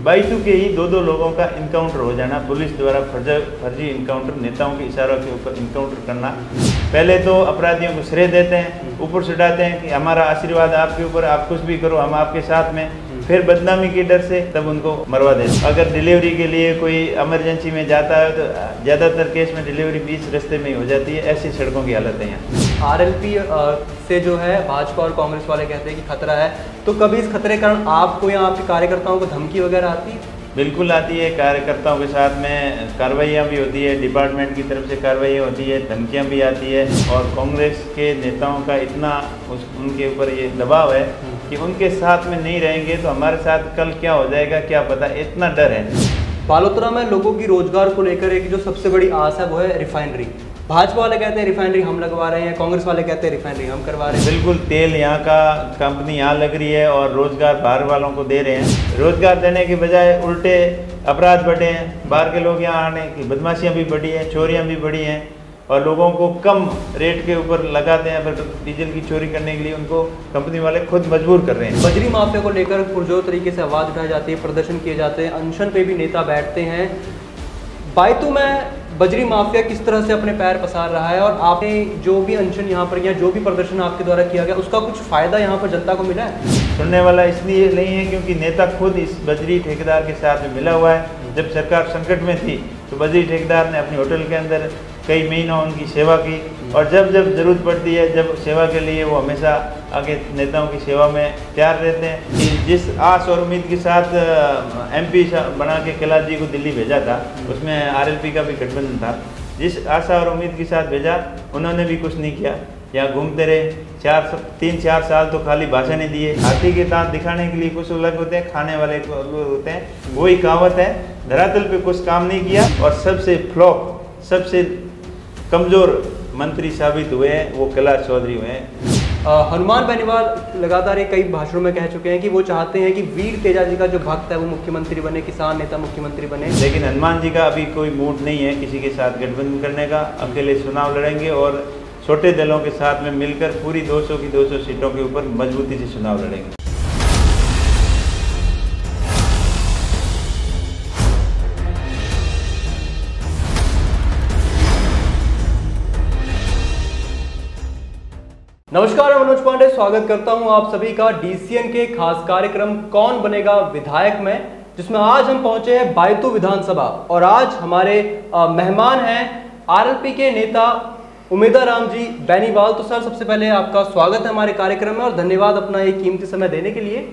बाईतू के ही दो लोगों का इनकाउंटर हो जाना, पुलिस द्वारा फर्जी इनकाउंटर, नेताओं के इशारों के ऊपर इनकाउंटर करना। पहले तो अपराधियों को श्रेय देते हैं, ऊपर से डालते हैं कि हमारा आशीर्वाद आपके ऊपर, आप कुछ भी करो हम आपके साथ में, फिर बदनामी के डर से तब उनको मरवा देते। अगर डिलीवरी के लिए कोई इमरजेंसी में जाता है तो ज़्यादातर केस में डिलीवरी बीच रास्ते में ही हो जाती है। ऐसी सड़कों की हालत है यहाँ। आरएलपी से जो है भाजपा और कांग्रेस वाले कहते हैं कि खतरा है, तो कभी इस खतरे के कारण आपको या आपके कार्यकर्ताओं को धमकी वगैरह आती है? बिल्कुल आती है। कार्यकर्ताओं के साथ में कार्रवाइयाँ भी होती है, डिपार्टमेंट की तरफ से कार्रवाइयाँ होती है, धमकियाँ भी आती है। और कांग्रेस के नेताओं का इतना उनके ऊपर ये दबाव है कि उनके साथ में नहीं रहेंगे तो हमारे साथ कल क्या हो जाएगा क्या पता, इतना डर है। बालोतरा में लोगों की रोजगार को लेकर एक जो सबसे बड़ी आस है वो है रिफाइनरी। भाजपा वाले कहते हैं रिफाइनरी हम लगवा रहे हैं, कांग्रेस वाले कहते हैं रिफाइनरी हम करवा रहे हैं। बिल्कुल, तेल यहाँ का कंपनी यहाँ लग रही है और रोजगार बाहर वालों को दे रहे हैं। रोजगार देने के बजाय उल्टे अपराध बढ़े हैं, बाहर के लोग यहाँ आने की बदमाशियाँ भी बढ़ी हैं, चोरियाँ भी बढ़ी हैं और लोगों को कम रेट के ऊपर लगाते हैं। पर डीजल की चोरी करने के लिए उनको कंपनी वाले खुद मजबूर कर रहे हैं। बजरी माफिया को लेकर पुरजोर तरीके से आवाज़ उठाई जाती है, प्रदर्शन किए जाते हैं, अनशन पे भी नेता बैठते हैं। बायतू में बजरी माफिया किस तरह से अपने पैर पसार रहा है और आपने जो भी अनशन यहाँ पर या जो भी प्रदर्शन आपके द्वारा किया गया उसका कुछ फ़ायदा यहाँ पर जनता को मिला है? सुनने वाला इसलिए नहीं है क्योंकि नेता खुद इस बजरी ठेकेदार के साथ में मिला हुआ है। जब सरकार संकट में थी तो बजरी ठेकेदार ने अपने होटल के अंदर कई महीनों उनकी सेवा की और जब जब जरूरत पड़ती है, जब सेवा के लिए वो हमेशा आगे नेताओं की सेवा में तैयार रहते हैं। कि जिस आस और उम्मीद के साथ एमपी बना के कैलाश जी को दिल्ली भेजा था, उसमें आरएलपी का भी गठबंधन था। जिस आशा और उम्मीद के साथ भेजा उन्होंने भी कुछ नहीं किया, यहाँ घूमते रहे। 3-4 साल तो खाली भाषण ही दिए। हाथी के दांत दिखाने के लिए कुछ अलग होते हैं, खाने वाले अलग होते हैं, वही कहावत है। धरातल पे कुछ काम नहीं किया और सबसे फ्लॉप, सबसे कमज़ोर मंत्री साबित हुए हैं वो कैलाश चौधरी हुए हैं। हनुमान बेनीवाल लगातार कई भाषणों में कह चुके हैं कि वो चाहते हैं कि वीर तेजा जी का जो भक्त है वो मुख्यमंत्री बने, किसान नेता मुख्यमंत्री बने। लेकिन हनुमान जी का अभी कोई मूड नहीं है किसी के साथ गठबंधन करने का। अकेले चुनाव लड़ेंगे और छोटे दलों के साथ में मिलकर पूरी 200 की 200 सीटों के ऊपर मजबूती से चुनाव लड़ेंगे। नमस्कार, मैं मनोज पांडे स्वागत करता हूं आप सभी का डीसीएन के खास कार्यक्रम कौन बनेगा विधायक में, जिसमें आज हम पहुंचे हैं बायतू विधानसभा और आज हमारे मेहमान हैं आरएलपी के नेता उमेदाराम जी बेनीवाल। तो सर, सबसे पहले आपका स्वागत है हमारे कार्यक्रम में और धन्यवाद अपना ये कीमती समय देने के लिए।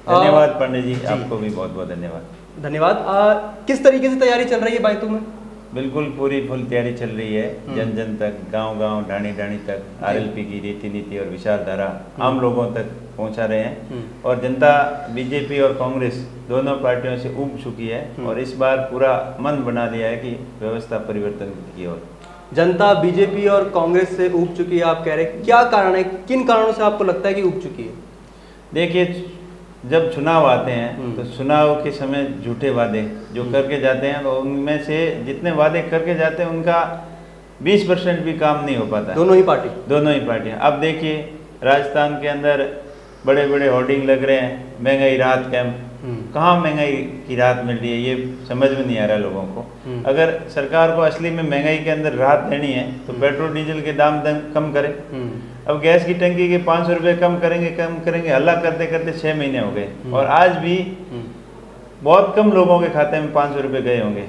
धन्यवाद पांडे जी, आपको भी बहुत बहुत धन्यवाद। धन्यवाद। किस तरीके से तैयारी चल रही है बायतू में? बिल्कुल पूरी फुल तैयारी चल रही है। जन जन तक, गांव गांव, ढाणी ढाणी तक आरएलपी की रीति नीति और विचारधारा आम लोगों तक पहुंचा रहे हैं। और जनता बीजेपी और कांग्रेस दोनों पार्टियों से ऊब चुकी है और इस बार पूरा मन बना लिया है कि व्यवस्था परिवर्तन की ओर। जनता बीजेपी और कांग्रेस से ऊब चुकी है आप कह रहे हैं, क्या कारण है, किन कारणों से आपको लगता है कि ऊब चुकी है? देखिए, जब चुनाव आते हैं तो चुनाव के समय झूठे वादे जो करके जाते हैं, तो उनमें से जितने वादे करके जाते हैं उनका 20% भी काम नहीं हो पाता। दोनों ही पार्टियां। अब देखिए, राजस्थान के अंदर बड़े बड़े होर्डिंग लग रहे हैं, महंगाई राहत कैंप। कहाँ महंगाई की राहत मिल रही है ये समझ में नहीं आ रहा लोगों को। अगर सरकार को असली में महंगाई के अंदर राहत देनी है तो पेट्रोल डीजल के दाम कम करें। अब गैस की टंकी के 500 रुपये कम करेंगे, हल्ला करते करते 6 महीने हो गए और आज भी बहुत कम लोगों के खाते में 500 रुपये गए होंगे।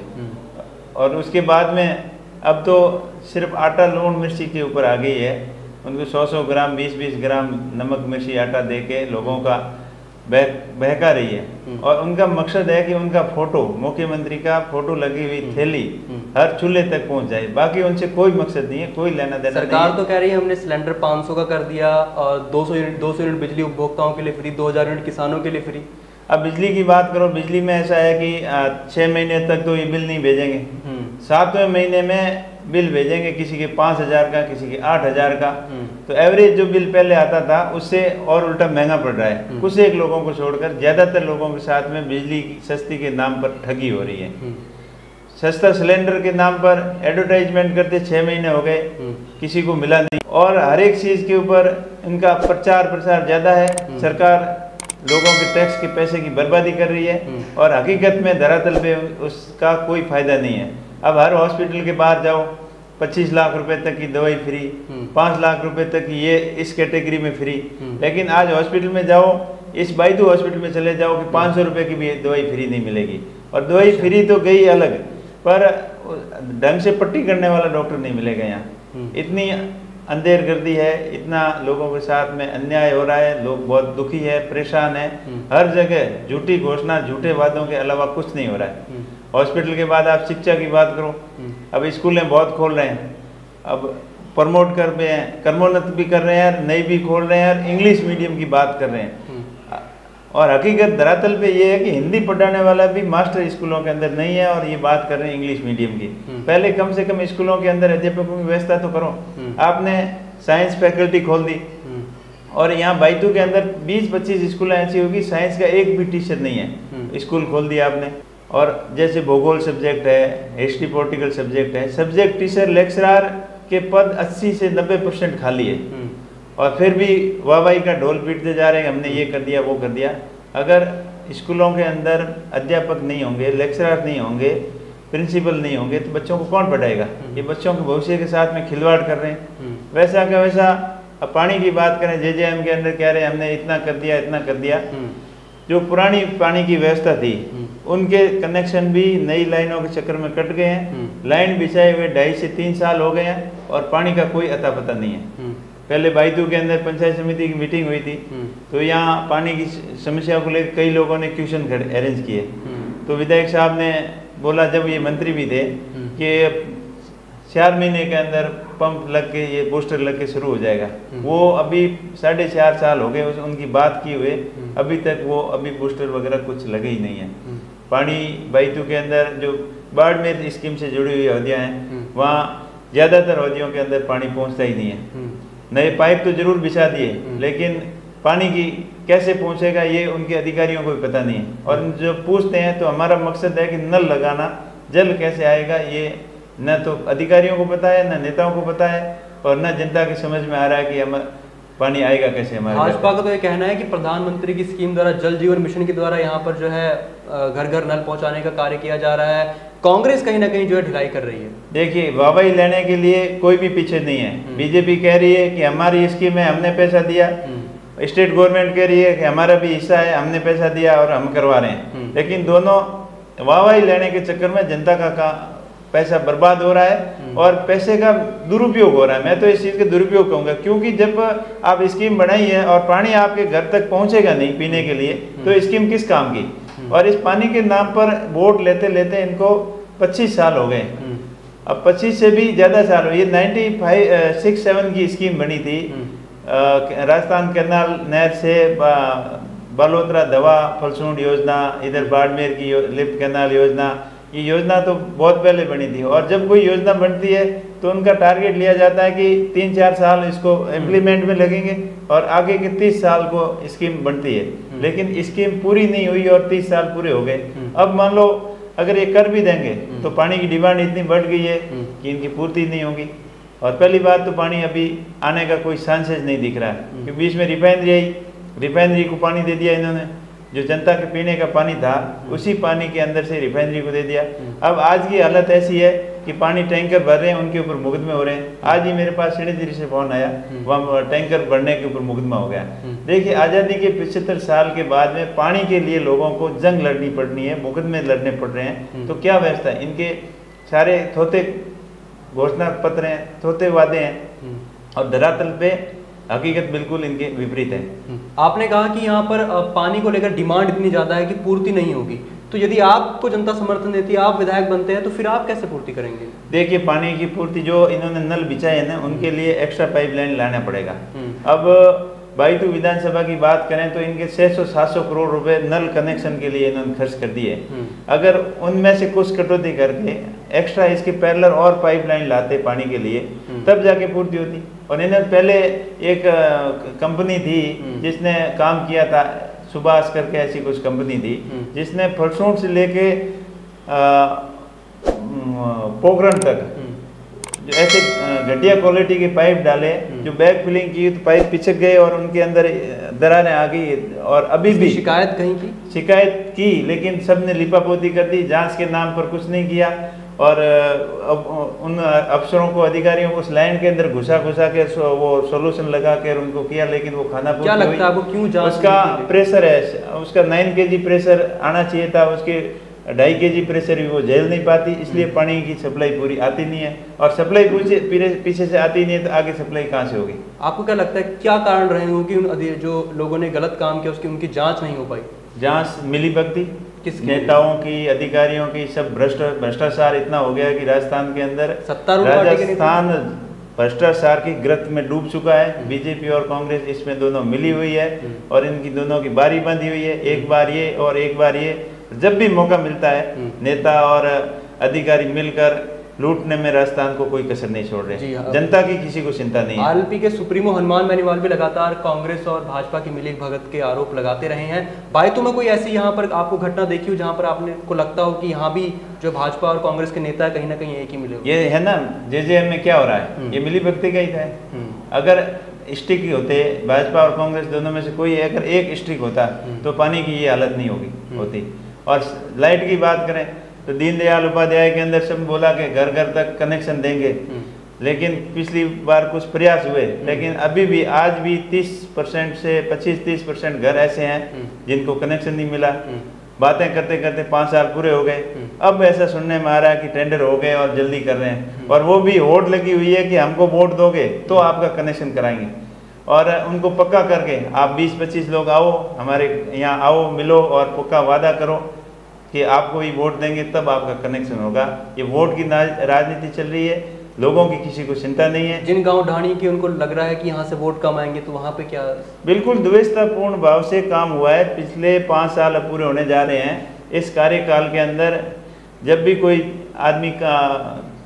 और उसके बाद में अब तो सिर्फ आटा लूण मिर्ची के ऊपर आ गई है। उनको 100 ग्राम 20 ग्राम नमक मिर्ची आटा दे के लोगों का बहका रही है। और उनका मकसद है कि उनका फोटो, मुख्यमंत्री का फोटो लगी हुई थैली हर चूल्हे तक पहुंच जाए। बाकी उनसे कोई मकसद नहीं है, कोई लेना देना नहीं है। सरकार तो कह रही है हमने सिलेंडर 500 का कर दिया और 200 यूनिट बिजली उपभोक्ताओं के लिए फ्री, 2000 यूनिट किसानों के लिए फ्री। अब बिजली की बात करो, बिजली में ऐसा है कि 6 महीने तक तो ये बिल नहीं भेजेंगे, 7वें महीने में बिल भेजेंगे, किसी के 5000 का, किसी के 8000 का। तो एवरेज जो बिल पहले आता था उससे और उल्टा महंगा पड़ रहा है। कुछ एक लोगों को छोड़कर ज़्यादातर लोगों के साथ में बिजली सस्ती के नाम पर ठगी हो रही है। सस्ता सिलेंडर के नाम पर एडवर्टाइजमेंट करते 6 महीने हो गए, किसी को मिला नहीं। और हर एक चीज़ के ऊपर इनका प्रचार प्रसार ज़्यादा है। सरकार लोगों के टैक्स के पैसे की बर्बादी कर रही है और हकीकत में धरातल पे उसका कोई फायदा नहीं है। अब हर हॉस्पिटल के बाहर जाओ 25 लाख रुपए तक की दवाई फ्री, 5 लाख रुपए तक की ये इस कैटेगरी में फ्री, लेकिन आज हॉस्पिटल में जाओ, इस बायतू हॉस्पिटल में चले जाओ कि 500 रुपए की भी दवाई फ्री नहीं मिलेगी। और दवाई फ्री तो गई अलग, पर ढंग से पट्टी करने वाला डॉक्टर नहीं मिलेगा यहाँ। इतनी अंधेरगर्दी है, इतना लोगों के साथ में अन्याय हो रहा है, लोग बहुत दुखी है, परेशान है। हर जगह झूठी घोषणा, झूठे वादों के अलावा कुछ नहीं हो रहा है। हॉस्पिटल के बाद आप शिक्षा की बात करो, अब स्कूलें बहुत खोल रहे हैं, अब प्रमोट कर रहे हैं, कर्मोन्नत भी कर रहे हैं, नई भी खोल रहे हैं, इंग्लिश मीडियम की बात कर रहे हैं। और हकीकत धरातल पे ये है कि हिंदी पढ़ाने वाला भी मास्टर स्कूलों के अंदर नहीं है और ये बात कर रहे हैं इंग्लिश मीडियम की। पहले कम से कम स्कूलों के अंदर अध्यापकों की व्यवस्था तो करो। आपने साइंस फैकल्टी खोल दी और यहाँ बायतू के अंदर 20-25 स्कूलें ऐसी होगी साइंस का एक भी टीचर नहीं है, स्कूल खोल दिया आपने। और जैसे भूगोल सब्जेक्ट है, हिस्ट्री पॉलिटिकल सब्जेक्ट है, सब्जेक्ट टीचर लेक्चरर के पद 80 से 90% खाली है और फिर भी वाहवाही का ढोल पीटते जा रहे हैं, हमने ये कर दिया वो कर दिया। अगर स्कूलों के अंदर अध्यापक नहीं होंगे, लेक्चरर नहीं होंगे, प्रिंसिपल नहीं होंगे तो बच्चों को कौन पढ़ाएगा? ये बच्चों के भविष्य के साथ में खिलवाड़ कर रहे हैं। वैसा का वैसा। अब पानी की बात करें, JJM के अंदर कह रहे हैं हमने इतना कर दिया इतना कर दिया। जो पुरानी पानी की व्यवस्था थी उनके कनेक्शन भी नई लाइनों के चक्कर में कट गए हैं। लाइन बिछाए हुए 2.5 से 3 साल हो गए हैं और पानी का कोई अता पता नहीं है। पहले बायतू के अंदर पंचायत समिति की मीटिंग हुई थी तो यहाँ पानी की समस्या को लेकर कई लोगों ने क्वेश्चन अरेंज किए। तो विधायक साहब ने बोला, जब ये मंत्री भी थे, कि 4 महीने के अंदर पंप लग के ये बूस्टर लग के शुरू हो जाएगा। वो अभी 4.5 साल हो गए उनकी बात किए हुए, अभी तक वो अभी बूस्टर वगैरह कुछ लगे ही नहीं है। पानी बायतू के अंदर जो बाड़मेर स्कीम से जुड़ी हुई हौदियाँ हैं, वहाँ ज़्यादातर हौदियों के अंदर पानी पहुँचता ही नहीं है। नए पाइप तो जरूर बिछा दिए, लेकिन पानी की कैसे पहुंचेगा ये उनके अधिकारियों को भी पता नहीं है। और जो पूछते हैं तो हमारा मकसद है कि नल लगाना, जल कैसे आएगा ये न तो अधिकारियों को पता है, न नेताओं को पता है और न जनता की समझ में आ रहा है कि हम पानी आएगा कैसे। हमारे भाजपा का तो ये कहना है कि प्रधानमंत्री की स्कीम द्वारा, जल जीवन मिशन के द्वारा यहाँ पर जो है घर घर नल पहुँचाने का कार्य किया जा रहा है। कांग्रेस कहीं ना कहीं जो है ढिलाई कर रही है। देखिए, वाहवाही लेने के लिए कोई भी पीछे नहीं है। बीजेपी कह रही है कि हमारी स्कीम है, हमने पैसा दिया। स्टेट गवर्नमेंट कह रही है कि हमारा भी हिस्सा है, हमने पैसा दिया और हम करवा रहे हैं। लेकिन दोनों वाहवाही लेने के चक्कर में जनता का पैसा बर्बाद हो रहा है और पैसे का दुरुपयोग हो रहा है। मैं तो इस चीज़ का दुरुपयोग कहूँगा, क्योंकि जब आप स्कीम बनाई है और पानी आपके घर तक पहुँचेगा नहीं पीने के लिए, तो स्कीम किस काम की? और इस पानी के नाम पर वोट लेते लेते इनको 25 साल हो गए। अब 25 से भी ज़्यादा साल हो। ये 95-67 की स्कीम बनी थी, राजस्थान कैनाल नहर से बालोतरा दवा फलसूंड योजना, इधर बाड़मेर की लिफ्ट कैनाल योजना। ये योजना तो बहुत पहले बनी थी और जब कोई योजना बनती है तो उनका टारगेट लिया जाता है कि 3-4 साल इसको इम्प्लीमेंट में लगेंगे और आगे के 30 साल को स्कीम बनती है। लेकिन स्कीम पूरी नहीं हुई और 30 साल पूरे हो गए। अब मान लो अगर ये कर भी देंगे तो पानी की डिमांड इतनी बढ़ गई है कि इनकी पूर्ति नहीं होगी। और पहली बात तो पानी अभी आने का कोई चांसेस नहीं दिख रहा है, क्योंकि बीच में रिफाइनरी आई, रिफाइनरी को पानी दे दिया इन्होंने। जो जनता के पीने का पानी था उसी पानी के अंदर से रिफाइनरी को दे दिया। अब आज की हालत ऐसी है कि पानी टैंकर भर रहे हैं, उनके ऊपर मुकदमे हो रहे हैं। आज ही मेरे पास सिणीधरी से फोन आया, वहाँ टैंकर भरने के ऊपर मुकदमा हो गया। देखिए, आज़ादी के 75 साल के बाद में पानी के लिए लोगों को जंग लड़नी पड़नी है, मुकदमे लड़ने पड़ रहे हैं। तो क्या व्यवस्था है? इनके सारे थोते घोषणा पत्र हैं, थोते वादे हैं और धरातल पे हकीकत बिल्कुल इनके विपरीत है। आपने कहा कि यहाँ पर पानी को लेकर डिमांड इतनी ज़्यादा है कि पूर्ति नहीं होगी, तो यदि आपको जनता समर्थन देती है, आप विधायक बनते हैं, तो फिर आप कैसे पूर्ति करेंगे? देखिए, पानी की पूर्ति जो इन्होंने नल बिछाए हैं ना, उनके लिए एक्स्ट्रा पाइपलाइन लाना पड़ेगा। अब बायतू विधानसभा की बात करें तो इनके 600-700 करोड़ रुपए नल कनेक्शन के लिए इन्होंने खर्च कर दिए। अगर उनमें से कुछ कटौती करके एक्स्ट्रा इसके पैरेलल और पाइपलाइन लाते पानी के लिए, तब जाके पूर्ति होती। और इन्होंने पहले एक कंपनी थी जिसने काम किया था, सुभाष करके ऐसी कुछ कंपनी थी, जिसने फरसूट से लेके पोखरण तक जो ऐसे घटिया क्वालिटी के पाइप डाले, जो बैग फिलिंग की तो पाइप पिचक गए और उनके अंदर दरारें आ गई। और अभी भी शिकायत कहीं की? शिकायत की, लेकिन सब ने लिपापोती कर दी, जांच के नाम पर कुछ नहीं किया। और अब उन अफसरों को, अधिकारियों को उस लाइन के अंदर घुसा के वो सोल्यूशन लगा कर उनको किया, लेकिन वो खाना क्या लगता है आपको क्यों जांच? उसका प्रेशर है, उसका 9 kg प्रेशर आना चाहिए था, उसके 2.5 kg प्रेशर भी वो झेल नहीं पाती, इसलिए पानी की सप्लाई पूरी आती नहीं है। और सप्लाई पीछे से आती नहीं है तो आगे सप्लाई कहाँ से होगी? आपको क्या लगता है क्या कारण रहे होंगे उन जो लोगों ने गलत काम किया उसकी उनकी जांच नहीं हो पाई? जांच मिलीभगती, किस नेताओं की, अधिकारियों की, सब भ्रष्टाचार इतना हो गया कि राजस्थान के अंदर राजस्थान भ्रष्टाचार की ग्रत में डूब चुका है। बीजेपी और कांग्रेस इसमें दोनों मिली हुई है और इनकी दोनों की बारी बंधी हुई है, एक बार ये और एक बार ये। जब भी मौका मिलता है नेता और अधिकारी मिलकर लूटने में राजस्थान को कोई कसर नहीं छोड़ रहे। जनता की किसी को चिंता नहीं है। आरएलपी के सुप्रीमो हनुमान बेनीवाल भी लगातार कांग्रेस और भाजपा की मिली भगत के आरोप लगाते रहे हैं। बायतू में कोई ऐसी यहाँ पर आपको घटना देखी हो जहाँ पर आपने को लगता हो कि यहाँ भी जो भाजपा और कांग्रेस के नेता कहीं ना कहीं एक ही मिले? ये है ना जेजेएम में क्या हो रहा है, ये मिली भगती का ही था। अगर स्टिक होते भाजपा और कांग्रेस दोनों में से कोई अगर एक स्टिक होता तो पानी की ये हालत नहीं होती। और लाइट की बात करें तो दीनदयाल उपाध्याय के अंदर सब बोला कि घर घर तक कनेक्शन देंगे, लेकिन पिछली बार कुछ प्रयास हुए, लेकिन अभी भी आज भी 30% से 25-30% घर ऐसे हैं जिनको कनेक्शन नहीं मिला। बातें करते करते 5 साल पूरे हो गए, अब ऐसा सुनने में आ रहा है कि टेंडर हो गए और जल्दी कर रहे हैं, और वो भी होड़ लगी हुई है कि हमको वोट दोगे तो आपका कनेक्शन कराएंगे। और उनको पक्का करके आप 20-25 लोग आओ, हमारे यहाँ आओ, मिलो और पक्का वादा करो कि आपको ही वोट देंगे तब आपका कनेक्शन होगा। ये वोट की राजनीति चल रही है, लोगों की किसी को चिंता नहीं है। जिन गांव ढाणी की उनको लग रहा है कि यहाँ से वोट कम आएंगे तो वहाँ पे क्या? बिल्कुल द्वेषतापूर्ण भाव से काम हुआ है। पिछले 5 साल अब पूरे होने जा रहे हैं। इस कार्यकाल के अंदर जब भी कोई आदमी का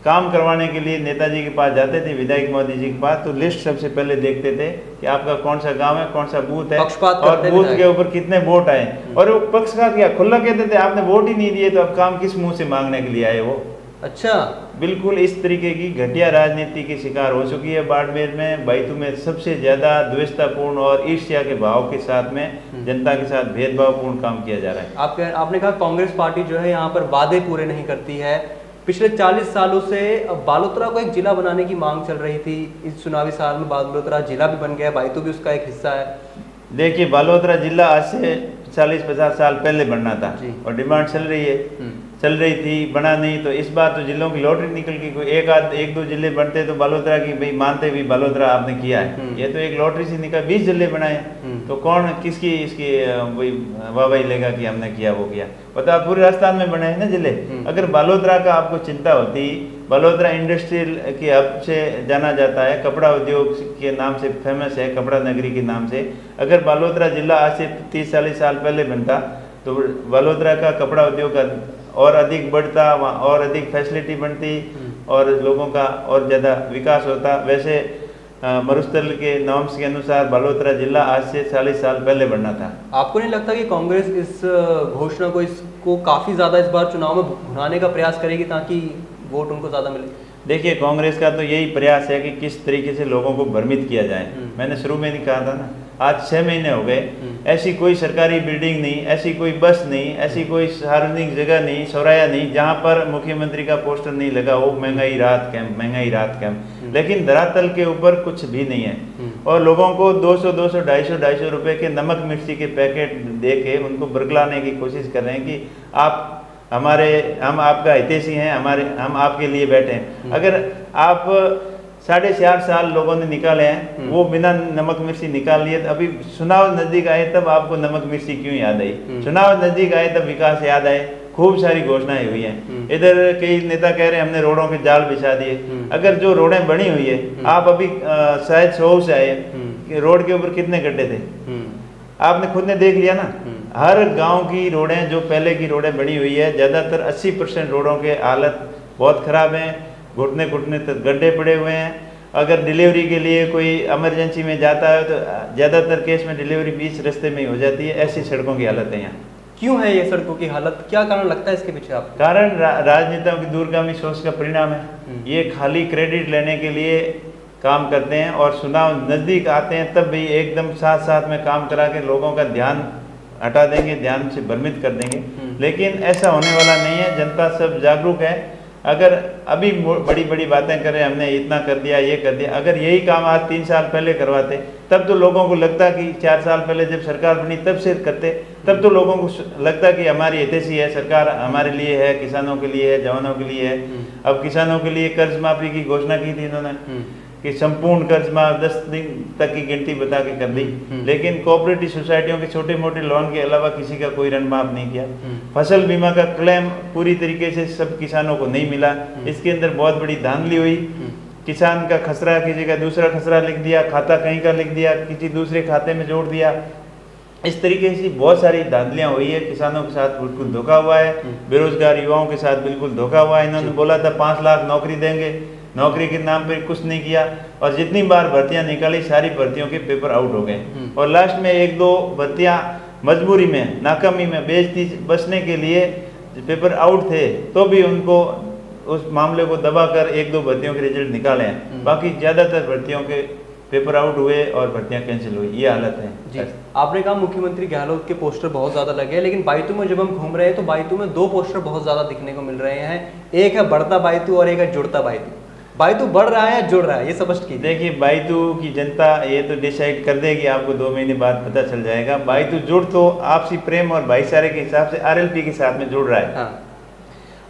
काम करवाने के लिए नेताजी के पास जाते थे, विधायक मोदी जी के पास, तो लिस्ट सबसे पहले देखते थे कि आपका कौन सा गांव है, कौन सा बूथ है और बूथ के ऊपर कितने वोट आए। और वो पक्ष का क्या खुला कहते थे, आपने वोट ही नहीं दिए तो अब काम किस मुंह से मांगने के लिए आए वो? अच्छा, बिल्कुल इस तरीके की घटिया राजनीति की शिकार हो चुकी है बाड़मेर में। बायतू में सबसे ज्यादा द्वेषतापूर्ण और ईर्ष्या के भाव के साथ में जनता के साथ भेदभावपूर्ण काम किया जा रहा है। आपने कहा कांग्रेस पार्टी जो है यहाँ पर वादे पूरे नहीं करती है। पिछले 40 सालों से बालोतरा को एक जिला बनाने की मांग चल रही थी। इस चुनावी साल में बालोतरा जिला भी बन गया, बायतू भी उसका एक हिस्सा है। देखिए, बालोतरा जिला आज से 40-50 साल पहले बनना था और डिमांड चल रही थी, बना नहीं। तो इस बार तो जिलों की लॉटरी निकल गई। कोई एक दो जिले बनते तो बालोतरा की भाई मानते भी बालोतरा आपने किया है। ये तो एक लॉटरी से निकल 20 जिले बनाए, तो कौन किसकी इसकी वही वाहवाही लेगा कि हमने किया वो किया? पता पूरे राजस्थान में बने हैं ना जिले। अगर बालोतरा का आपको चिंता होती, बालोतरा इंडस्ट्रियल के हब से जाना जाता है, कपड़ा उद्योग के नाम से फेमस है, कपड़ा नगरी के नाम से। अगर बालोतरा जिला आज से 30-40 साल पहले बनता तो बालोतरा का कपड़ा उद्योग का और अधिक बढ़ता, वहाँ और अधिक फैसिलिटी बनती और लोगों का और ज़्यादा विकास होता। वैसे मरुस्थल के नॉर्म्स के अनुसार बालोतरा जिला आज से 40 साल पहले बनना था। आपको नहीं लगता कि कांग्रेस इस घोषणा को इसको काफ़ी ज़्यादा इस बार चुनाव में भुनाने का प्रयास करेगी ताकि वोट उनको ज़्यादा मिले? देखिए, कांग्रेस का तो यही प्रयास है कि किस तरीके से लोगों को भ्रमित किया जाए। मैंने शुरू में नहीं कहा था ना, आज 6 महीने हो गए, ऐसी कोई सरकारी बिल्डिंग नहीं, ऐसी कोई बस नहीं, ऐसी कोई सार्वजनिक जगह नहीं, चौराया नहीं जहां पर मुख्यमंत्री का पोस्टर नहीं लगा हो महंगाई राहत कैंप, महंगाई राहत कैंप। लेकिन धरातल के ऊपर कुछ भी नहीं है और लोगों को 200, 250 रुपए के नमक मिर्ची के पैकेट दे के उनको बरगलाने की कोशिश कर रहे हैं कि हम आपका हितैषी हैं, हम आपके लिए बैठे हैं। अगर आप 4.5 साल लोगों ने निकाले हैं, वो बिना नमक मिर्ची निकाल लिए, अभी चुनाव नजदीक आए तब आपको नमक मिर्ची क्यों याद आई? चुनाव नजदीक आए तब विकास याद आए। खूब सारी घोषणाएं हुई हैं। इधर कई नेता कह रहे हैं हमने रोडों के जाल बिछा दिए। अगर जो रोडें बनी हुई है, आप अभी शायद 100 से आए कि रोड के ऊपर कितने गड्ढे थे, आपने खुद ने देख लिया ना। हर गांव की रोडें, जो पहले की रोडें बनी हुई है, ज़्यादातर 80% रोडों के हालत बहुत ख़राब हैं, घुटने तक गड्ढे पड़े हुए हैं। अगर डिलीवरी के लिए कोई इमरजेंसी में जाता है तो ज़्यादातर केस में डिलीवरी बीच रास्ते में ही हो जाती है। ऐसी सड़कों की हालत है यहाँ। क्यों है ये सड़कों की हालत, क्या कारण लगता है इसके पीछे आपको? कारण राजनेताओं की दूरगामी सोच का परिणाम है। ये खाली क्रेडिट लेने के लिए काम करते हैं और चुनाव नज़दीक आते हैं तब भी एकदम साथ साथ में काम करा के लोगों का ध्यान हटा देंगे, ध्यान से भ्रमित कर देंगे। लेकिन ऐसा होने वाला नहीं है, जनता सब जागरूक है। अगर अभी बड़ी बड़ी बातें करें, हमने इतना कर दिया, ये कर दिया, अगर यही काम आज 3 साल पहले करवाते तब तो लोगों को लगता कि 4 साल पहले जब सरकार बनी तब से करते, तब तो लोगों को लगता कि हमारी हितैषी है, सरकार हमारे लिए है, किसानों के लिए है, जवानों के लिए है। अब किसानों के लिए कर्ज माफी की घोषणा की थी इन्होंने कि संपूर्ण कर्ज माफ 10 दिन तक की गिनती बता के कर दी, लेकिन कोऑपरेटिव सोसाइटियों के छोटे मोटे लोन के अलावा किसी का कोई ऋण माफ नहीं किया। फसल बीमा का क्लेम पूरी तरीके से सब किसानों को नहीं मिला, इसके अंदर बहुत बड़ी धांधली हुई। किसान का खसरा की जगह दूसरा खसरा लिख दिया, खाता कहीं का लिख दिया, किसी दूसरे खाते में जोड़ दिया। इस तरीके से बहुत सारी धांधलियां हुई है, किसानों के साथ बिल्कुल धोखा हुआ है, बेरोजगार युवाओं के साथ बिल्कुल धोखा हुआ है। इन्होंने बोला था 5 लाख नौकरी देंगे, नौकरी के नाम पर कुछ नहीं किया और जितनी बार भर्तियां निकाली सारी भर्तियों के पेपर आउट हो गए और लास्ट में 1-2 भर्तियां मजबूरी में, नाकामी में, बेइज्जती बचने के लिए पेपर आउट थे तो भी उनको उस मामले को दबाकर 1-2 भर्तियों के रिजल्ट निकाले हैं। बाकी ज़्यादातर भर्तियों के पेपर आउट हुए और भर्तियां कैंसिल हुई, ये हालत है जी। आपने कहा मुख्यमंत्री गहलोत के पोस्टर बहुत ज़्यादा लगे, लेकिन बायतू में जब हम घूम रहे हैं तो बायतू में 2 पोस्टर बहुत ज़्यादा दिखने को मिल रहे हैं। एक है बढ़ता बायतू और एक है जुड़ता बायतू। बायतू बढ़ रहा है, जुड़ रहा है, ये स्पष्ट कीजिए। देखिए, बायतू की जनता ये तो डिसाइड कर देगी, आपको 2 महीने बाद पता चल जाएगा। बायतू जुड़ तो आपसी प्रेम और भाईचारे के हिसाब से आरएलपी के साथ में जुड़ रहा है। हाँ।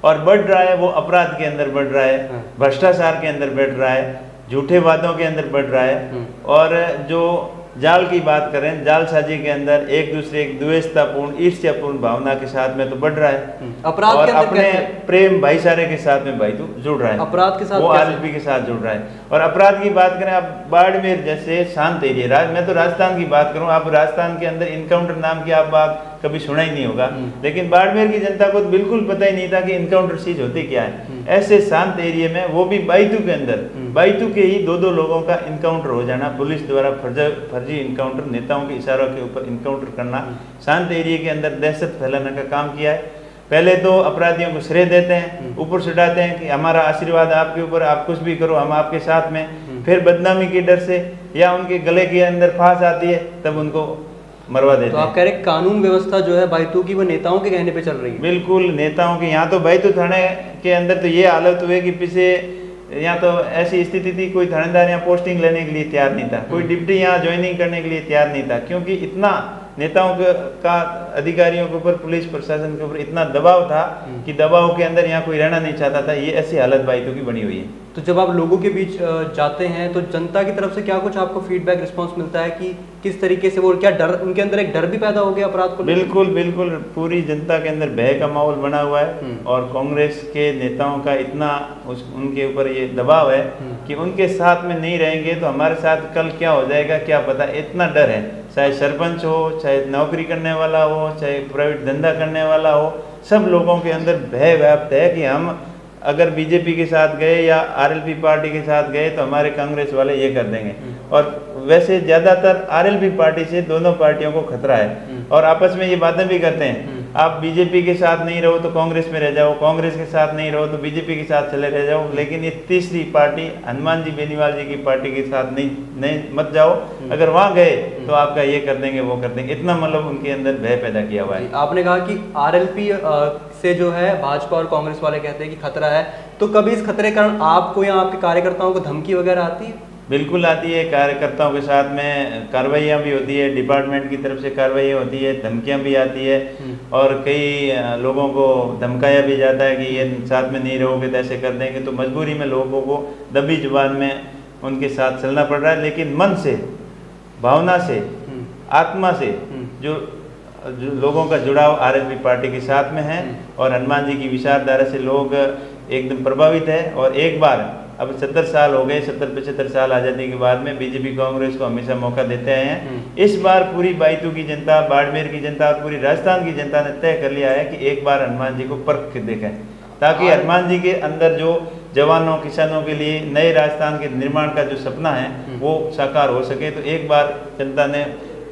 और बढ़ रहा है वो अपराध के अंदर बढ़ रहा है, हाँ। भ्रष्टाचार के अंदर बढ़ रहा है, झूठे वादों के अंदर बढ़ रहा है और जो जाल की बात करें, जालसाजी के अंदर एक दूसरे की द्वेषतापूर्ण, ईर्ष्यापूर्ण भावना के साथ में तो बढ़ रहा है। अपराध और के अंदर अपने प्रेम भाईचारे के साथ में बायतू जुड़ रहा है, अपराध के साथ, वो आरएलपी के साथ जुड़ रहा है। और अपराध की बात करें, आप बाड़मेर जैसे शांत एरिया, मैं तो राजस्थान की बात करूं, आप राजस्थान के अंदर इनकाउंटर नाम की आप बात कभी सुना ही नहीं होगा, लेकिन बाड़मेर की जनता को तो बिल्कुल पता ही नहीं था कि इनकाउंटर चीज होती क्या है। ऐसे शांत एरिया में, वो भी बायतू के अंदर, बायतू के ही 2-2 लोगों का इनकाउंटर हो जाना, पुलिस द्वारा फर्जी इनकाउंटर, नेताओं के इशारों के ऊपर इनकाउंटर करना, शांत एरिया के अंदर दहशत फैलाने का काम किया है। पहले तो अपराधियों को श्रेय देते हैं, ऊपर चढ़ाते हैं कि हमारा आशीर्वाद आपके ऊपर, आप कुछ भी करो हम आपके साथ में, फिर बदनामी के डर से या उनके गले के अंदर फांस आती है तब उनको मरवा देते हैं। तो आप कह रहे हैं कानून व्यवस्था जो है बायतू की वो नेताओं के कहने पे चल रही है? बिल्कुल नेताओं के। यहाँ तो बायतू थाने के अंदर तो ये हालत हुई कि पीछे यहाँ तो ऐसी स्थिति थी, कोई थानेदार यहाँ पोस्टिंग लेने के लिए तैयार नहीं था, कोई डिप्टी यहाँ ज्वाइनिंग करने के लिए तैयार नहीं था, क्योंकि इतना नेताओं का अधिकारियों के ऊपर, पुलिस प्रशासन के ऊपर इतना दबाव था कि दबाव के अंदर यहाँ कोई रहना नहीं चाहता था। ये ऐसी हालत बायतू की बनी हुई है। तो जब आप लोगों के बीच जाते हैं तो जनता की तरफ से क्या कुछ आपको फीडबैक रिस्पांस मिलता है कि किस तरीके से वो, क्या डर, उनके अंदर एक डर भी पैदा हो गया अपराध को? बिल्कुल बिल्कुल, पूरी जनता के अंदर भय का माहौल बना हुआ है और कांग्रेस के नेताओं का इतना उनके ऊपर ये दबाव है कि उनके साथ में नहीं रहेंगे तो हमारे साथ कल क्या हो जाएगा क्या पता, इतना डर है। चाहे सरपंच हो, चाहे नौकरी करने वाला हो, चाहे प्राइवेट धंधा करने वाला हो, सब लोगों के अंदर भय व्याप्त है कि हम अगर बीजेपी के साथ गए या आरएलपी पार्टी के साथ गए तो हमारे कांग्रेस वाले ये कर देंगे। और वैसे ज़्यादातर आरएलपी पार्टी से दोनों पार्टियों को खतरा है और आपस में ये बातें भी करते हैं, आप बीजेपी के साथ नहीं रहो तो कांग्रेस में रह जाओ, कांग्रेस के साथ नहीं रहो तो बीजेपी के साथ चले रह जाओ, लेकिन ये तीसरी पार्टी हनुमान जी बेनीवाल जी की पार्टी के साथ नहीं मत जाओ, अगर वहाँ गए तो आपका ये कर देंगे वो कर देंगे, इतना मतलब उनके अंदर भय पैदा किया हुआ है। आपने कहा कि आरएलपी से जो है भाजपा और कांग्रेस वाले कहते हैं कि खतरा है, तो कभी इस खतरे के कारण आपको या आपके कार्यकर्ताओं को धमकी वगैरह आती है? बिल्कुल आती है, कार्यकर्ताओं के साथ में कार्रवाइयाँ भी होती है, डिपार्टमेंट की तरफ से कार्रवाइयाँ होती है, धमकियाँ भी आती है और कई लोगों को धमकाया भी जाता है कि ये साथ में नहीं रहोगे तो ऐसे कर देंगे, तो मजबूरी में लोगों को दबी जुबान में उनके साथ चलना पड़ रहा है। लेकिन मन से, भावना से, आत्मा से जो लोगों का जुड़ाव आरएलपी पार्टी के साथ में है और हनुमान जी की विचारधारा से लोग एकदम प्रभावित है। और एक बार अब 70 साल हो गए, 70-75 साल आज़ादी के बाद में बीजेपी कांग्रेस को हमेशा मौका देते आए हैं। इस बार पूरी बायतू की जनता, बाड़मेर की जनता और पूरी राजस्थान की जनता ने तय कर लिया है कि एक बार हनुमान जी को परख के देखें, ताकि हनुमान जी के अंदर जो जवानों, किसानों के लिए नए राजस्थान के निर्माण का जो सपना है वो साकार हो सके। तो एक बार जनता ने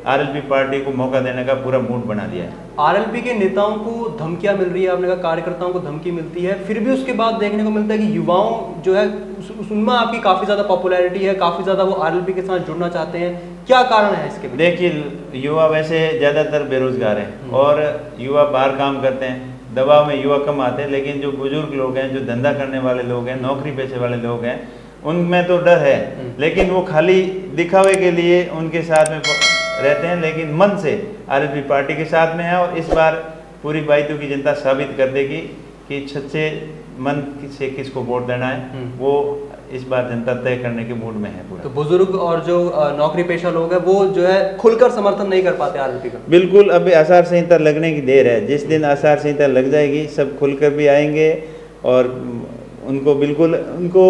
आरएलपी पार्टी को मौका देने का पूरा मूड बना दिया है। आरएलपी के नेताओं को धमकियां मिल रही है, आपने कहा कार्यकर्ताओं को धमकी मिलती है, फिर भी उसके बाद देखने को मिलता है कि युवाओं जो है उनमें आपकी काफ़ी ज़्यादा पॉपुलैरिटी है, काफ़ी ज़्यादा वो आरएलपी के साथ जुड़ना चाहते हैं। क्या कारण है इसके? देखिए, युवा वैसे ज़्यादातर बेरोजगार हैं और युवा बाहर काम करते हैं, दबाव में युवा कम आते हैं, लेकिन जो बुजुर्ग लोग हैं, जो धंधा करने वाले लोग हैं, नौकरी पेशे वाले लोग हैं, उनमें तो डर है, लेकिन वो खाली दिखावे के लिए उनके साथ में रहते हैं, लेकिन मन से आरएलपी पार्टी के साथ में है। और इस बार पूरी बायतू की जनता साबित कर देगी कि सच्चे मन से किसको वोट देना है, वो इस बार जनता तय करने के मूड में है पूरा। तो बुजुर्ग और जो नौकरी पेशा लोग हैं वो जो है खुलकर समर्थन नहीं कर पाते आरएलपी का। बिल्कुल, अभी आचार संहिता लगने की देर है, जिस दिन आचार संहिता लग जाएगी सब खुलकर भी आएंगे और उनको बिल्कुल उनको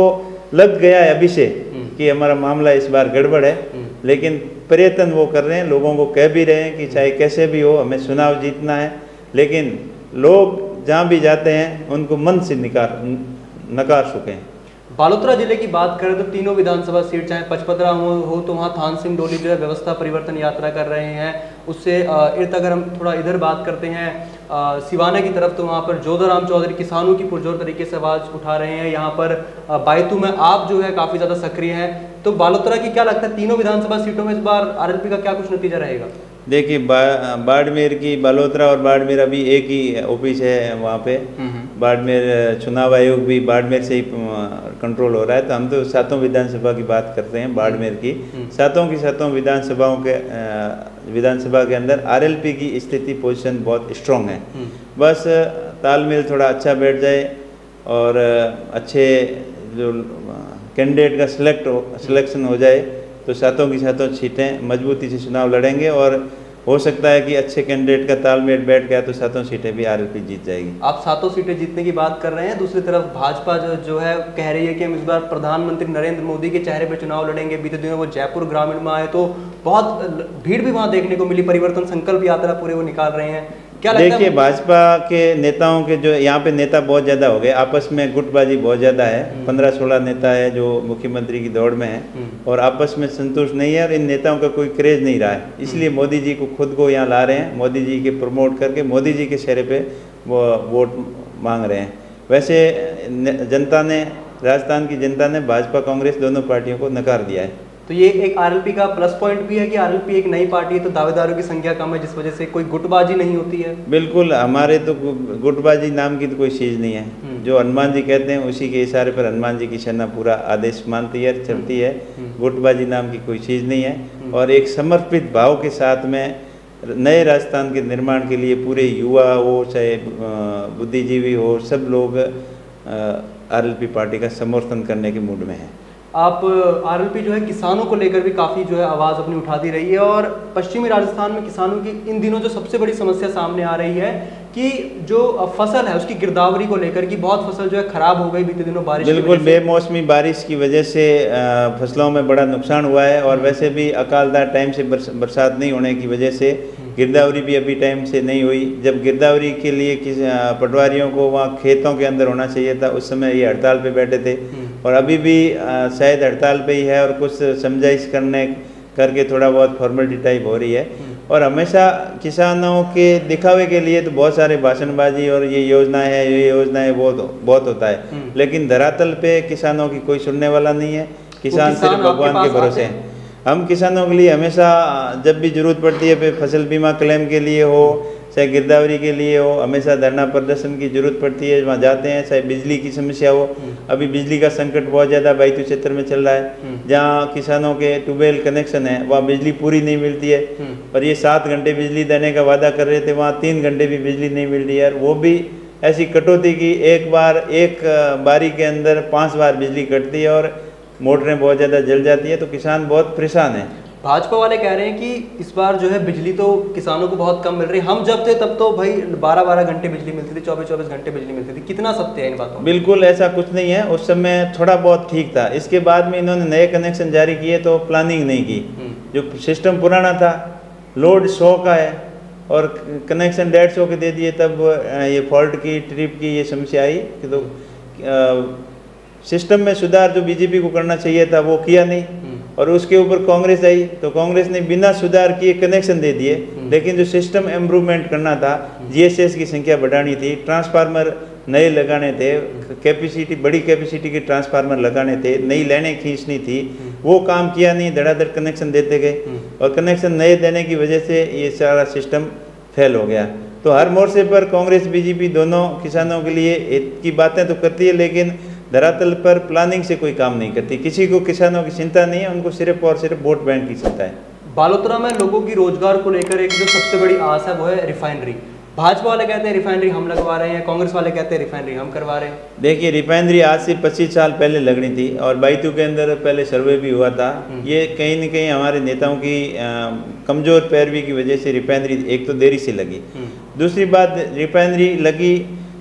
लग गया है अभी से कि हमारा मामला इस बार गड़बड़ है, लेकिन प्रयत्न वो कर रहे हैं, लोगों को कह भी रहे हैं कि चाहे कैसे भी हो हमें चुनाव जीतना है, लेकिन लोग जहाँ भी जाते हैं उनको मन से नकार चुके हैं। बालोतरा जिले की बात करें तो तीनों विधानसभा सीट चाहे पचपदरा हो तो वहाँ थान सिंह डोली जो है व्यवस्था परिवर्तन यात्रा कर रहे हैं। उससे अगर हम थोड़ा इधर बात करते हैं सिवाना की तरफ, तो वहाँ पर जोधाराम चौधरी किसानों की पुरजोर तरीके से आवाज़ उठा रहे हैं। यहाँ पर बायतू में आप जो है काफ़ी ज़्यादा सक्रिय हैं। तो बालोतरा की क्या लगता है, तीनों विधानसभा सीटों में इस बार आरएलपी का क्या कुछ नतीजा रहेगा? देखिए, बाड़मेर की बालोतरा और बाड़मेर अभी एक ही ऑफिस है वहाँ पे। बाड़मेर चुनाव आयोग भी बाड़मेर से ही कंट्रोल हो रहा है, तो हम तो सातों विधानसभा की बात करते हैं बाड़मेर की। सातों की सातों विधानसभाओं के विधानसभा के अंदर आरएलपी की स्थिति पोजीशन बहुत स्ट्रांग है। बस तालमेल थोड़ा अच्छा बैठ जाए और अच्छे जो कैंडिडेट का सिलेक्शन हो जाए तो सातों की सातों सीटें मजबूती से चुनाव लड़ेंगे और हो सकता है कि अच्छे कैंडिडेट का तालमेल बैठ गया तो सातों सीटें भी आरएलपी जीत जाएगी। आप सातों सीटें जीतने की बात कर रहे हैं, दूसरी तरफ भाजपा जो है कह रही है कि हम इस बार प्रधानमंत्री नरेंद्र मोदी के चेहरे पर चुनाव लड़ेंगे। बीते दिनों वो जयपुर ग्रामीण में आए तो बहुत भीड़ भी वहाँ देखने को मिली, परिवर्तन संकल्प यात्रा पूरे वो निकाल रहे हैं। क्या देखिए, भाजपा के नेताओं के जो यहाँ पे नेता बहुत ज़्यादा हो गए, आपस में गुटबाजी बहुत ज़्यादा है। 15-16 नेता है जो मुख्यमंत्री की दौड़ में है और आपस में संतुष्ट नहीं है और इन नेताओं का कोई क्रेज नहीं रहा है, इसलिए मोदी जी को खुद को यहाँ ला रहे हैं, मोदी जी के प्रमोट करके मोदी जी के चेहरे पे वो वोट मांग रहे हैं। वैसे जनता ने, राजस्थान की जनता ने भाजपा कांग्रेस दोनों पार्टियों को नकार दिया है। तो ये एक आरएलपी का प्लस पॉइंट भी है कि आरएलपी एक नई पार्टी है तो दावेदारों की संख्या कम है, जिस वजह से कोई गुटबाजी नहीं होती है। बिल्कुल, हमारे तो गुटबाजी नाम की तो कोई चीज़ नहीं है। जो हनुमान जी कहते हैं उसी के इशारे पर हनुमान जी की सेना पूरा आदेश मानती है, चलती है। गुटबाजी नाम की कोई चीज़ नहीं है और एक समर्पित भाव के साथ में नए राजस्थान के निर्माण के लिए पूरे युवा हो चाहे बुद्धिजीवी हो, सब लोग आरएलपी पार्टी का समर्थन करने के मूड में हैं। आप आरएलपी जो है किसानों को लेकर भी काफ़ी जो है आवाज़ अपनी उठाती रही है और पश्चिमी राजस्थान में किसानों की इन दिनों जो सबसे बड़ी समस्या सामने आ रही है कि जो फसल है उसकी गिरदावरी को लेकर की बहुत फसल जो है खराब हो गई बीते दिनों बारिश। बिल्कुल, बेमौसमी बारिश की वजह से फसलों में बड़ा नुकसान हुआ है और वैसे भी अकालदार टाइम से बरसात नहीं होने की वजह से गिरदावरी भी अभी टाइम से नहीं हुई। जब गिरदावरी के लिए पटवारियों को वहाँ खेतों के अंदर होना चाहिए था, उस समय ये हड़ताल पे बैठे थे और अभी भी शायद हड़ताल पे ही है और कुछ समझाइश करके थोड़ा बहुत फॉर्मेलिटी टाइप हो रही है। और हमेशा किसानों के दिखावे के लिए तो बहुत सारे भाषणबाजी और ये योजनाएं बहुत होता है, लेकिन धरातल पे किसानों की कोई सुनने वाला नहीं है। किसान सिर्फ भगवान के भरोसे हैं। हम किसानों के लिए हमेशा जब भी जरूरत पड़ती है फसल बीमा क्लेम के लिए हो चाहे गिरदावरी के लिए हो, हमेशा धरना प्रदर्शन की जरूरत पड़ती है, वहाँ जाते हैं। चाहे बिजली की समस्या हो, अभी बिजली का संकट बहुत ज़्यादा बायतू क्षेत्र में चल रहा है, जहाँ किसानों के ट्यूबवेल कनेक्शन है वहाँ बिजली पूरी नहीं मिलती है और ये 7 घंटे बिजली देने का वादा कर रहे थे, वहाँ 3 घंटे भी बिजली नहीं मिल रही है। और वो भी ऐसी कटौती की एक बारी के अंदर 5 बार बिजली कटती है और मोटरें बहुत ज़्यादा जल जाती है, तो किसान बहुत परेशान है। भाजपा वाले कह रहे हैं कि इस बार जो है बिजली तो किसानों को बहुत कम मिल रही है। हम जब थे तब तो भाई 12-12 घंटे बिजली मिलती थी, 24-24 घंटे बिजली मिलती थी। कितना सत्य है इन बातों में? बिल्कुल ऐसा कुछ नहीं है, उस समय थोड़ा बहुत ठीक था। इसके बाद में इन्होंने नए कनेक्शन जारी किए तो प्लानिंग नहीं की। जो सिस्टम पुराना था लोड 100 का है और कनेक्शन 150 के दे दिए, तब ये फॉल्ट की ट्रिप की ये समस्या आई कि तो सिस्टम में सुधार जो बीजेपी को करना चाहिए था वो किया नहीं और उसके ऊपर कांग्रेस आई तो कांग्रेस ने बिना सुधार किए कनेक्शन दे दिए। लेकिन जो सिस्टम इम्प्रूवमेंट करना था, जीएसएस की संख्या बढ़ानी थी, ट्रांसफार्मर नए लगाने थे, कैपेसिटी बड़ी कैपेसिटी के ट्रांसफार्मर लगाने थे, नई लाइनें खींचनी थी, वो काम किया नहीं, धड़ाधड़ कनेक्शन देते गए और कनेक्शन नए देने की वजह से ये सारा सिस्टम फेल हो गया। तो हर मोर्चे पर कांग्रेस बीजेपी दोनों किसानों के लिए हित की बातें तो करती है, लेकिन धरातल पर प्लानिंग से कोई काम नहीं करती। किसी को किसानों की चिंता नहीं है, उनको सिर्फ और सिर्फ वोट बैंक की चिंता है। बालोतरा में लोगों की रोजगार को लेकर एक जो सबसे बड़ी आस है वो है रिफाइनरी। भाजपा वाले कहते हैं रिफाइनरी हम लगवा रहे हैं, कांग्रेस वाले कहते हैं रिफाइनरी हम करवा रहे हैं। देखिए, रिफाइनरी आज से 25 साल पहले लगनी थी और बाईतू के अंदर पहले सर्वे भी हुआ था। ये कहीं न कहीं हमारे नेताओं की कमज़ोर पैरवी की वजह से रिफाइनरी एक तो देरी से लगी। दूसरी बात, रिफाइनरी लगी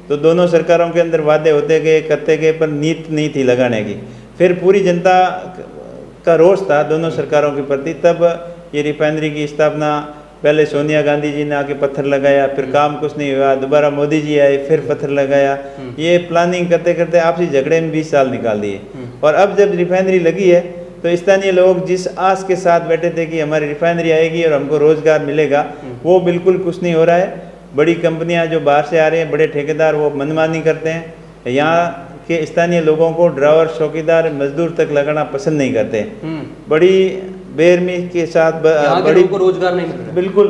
तो दोनों सरकारों के अंदर वादे होते गए, करते गए, पर नीति नहीं थी लगाने की। फिर पूरी जनता का रोष था दोनों सरकारों के प्रति, तब ये रिफाइनरी की स्थापना, पहले सोनिया गांधी जी ने आके पत्थर लगाया, फिर काम कुछ नहीं हुआ, दोबारा मोदी जी आए, फिर पत्थर लगाया। ये प्लानिंग करते करते आपसी झगड़े में 20 साल निकाल दिए। और अब जब रिफाइनरी लगी है तो स्थानीय लोग जिस आस के साथ बैठे थे कि हमारी रिफाइनरी आएगी और हमको रोजगार मिलेगा, वो बिल्कुल कुछ नहीं हो रहा है। बड़ी कंपनियां जो बाहर से आ रहे हैं, बड़े ठेकेदार, वो मनमानी करते हैं। यहाँ के स्थानीय लोगों को ड्राइवर, चौकीदार, मजदूर तक लगाना पसंद नहीं करते। बड़ी बेरहमी के साथ बड़ी को रोजगार नहीं मिल रहा, बिल्कुल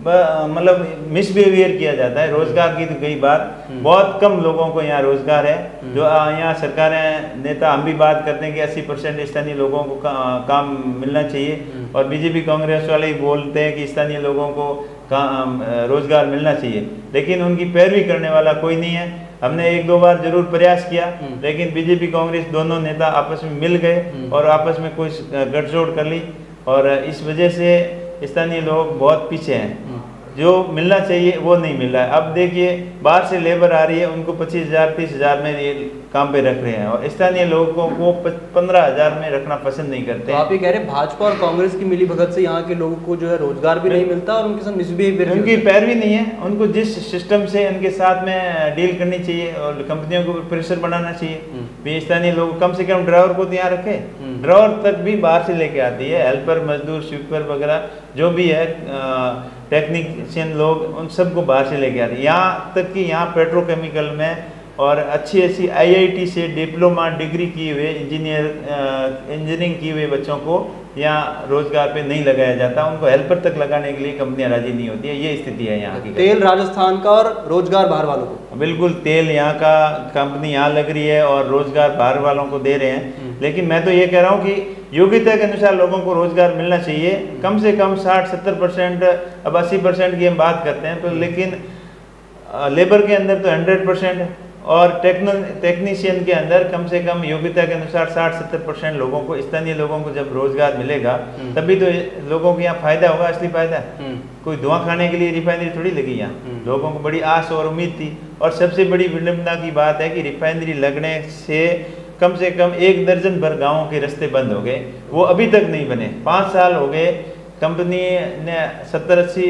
मतलब मिसबिहेवियर किया जाता है। रोजगार की तो कई बार बहुत कम लोगों को यहाँ रोजगार है। जो यहाँ सरकारें, नेता हम भी बात करते हैं कि 80% स्थानीय लोगों को काम मिलना चाहिए और बीजेपी कांग्रेस वाले ही बोलते हैं कि स्थानीय लोगों को रोजगार मिलना चाहिए, लेकिन उनकी पैरवी करने वाला कोई नहीं है। हमने 1-2 बार जरूर प्रयास किया, लेकिन बीजेपी कांग्रेस दोनों नेता आपस में मिल गए और आपस में कुछ गठजोड़ कर ली और इस वजह से स्थानीय लोग बहुत पीछे हैं। जो मिलना चाहिए वो नहीं मिल रहा है। अब देखिए, बाहर से लेबर आ रही है, उनको 25,000 30,000 में ये काम पे रख रहे हैं और स्थानीय लोगों को 15,000 में रखना पसंद नहीं करते। तो आप ये कह रहे हैं भाजपा और कांग्रेस की मिली भगत से यहाँ के लोगों को जो है रोजगार भी नहीं मिलता और उनके साथ मिसबिहेवियर, उनकी पैरवी नहीं है। उनको जिस सिस्टम से उनके साथ में डील करनी चाहिए और कंपनियों को प्रेशर बनाना चाहिए, भी स्थानीय लोग कम से कम ड्राइवर को तो यहाँ रखे। ड्राइवर तक भी बाहर से लेके आती है, हेल्पर, मजदूर, स्वीपर वगैरह जो भी है, टेक्नीशियन लोग, उन सबको बाहर से लेके आते हैं। यहाँ तक कि यहाँ पेट्रोकेमिकल में और अच्छी अच्छी आईआईटी से डिप्लोमा डिग्री किए हुए इंजीनियरिंग किए हुए बच्चों को यहाँ रोजगार पे नहीं लगाया जाता। उनको हेल्पर तक लगाने के लिए कंपनियां राजी नहीं होती है। ये स्थिति है यहाँ की। तेल राजस्थान का और रोजगार बाहर वालों को, बिल्कुल तेल यहाँ का, कंपनी यहाँ लग रही है और रोजगार बाहर वालों को दे रहे हैं। लेकिन मैं तो ये कह रहा हूँ कि योग्यता के अनुसार लोगों को रोजगार मिलना चाहिए। कम से कम 60-70%, अब 80% की हम बात करते हैं तो, लेकिन लेबर के अंदर तो 100% और टेक्नीशियन के अंदर कम से कम योग्यता के अनुसार 60-70% लोगों को, स्थानीय लोगों को जब रोजगार मिलेगा तभी तो लोगों को यहाँ फायदा होगा, असली फायदा। कोई धुआं खाने के लिए रिफाइनरी थोड़ी लगी यहाँ। लोगों को बड़ी आस और उम्मीद थी और सबसे बड़ी विडंबना की बात है कि रिफाइनरी लगने से कम 1 दर्जन भर गाँवों के रास्ते बंद हो गए, वो अभी तक नहीं बने। 5 साल हो गए, कंपनी ने 70-80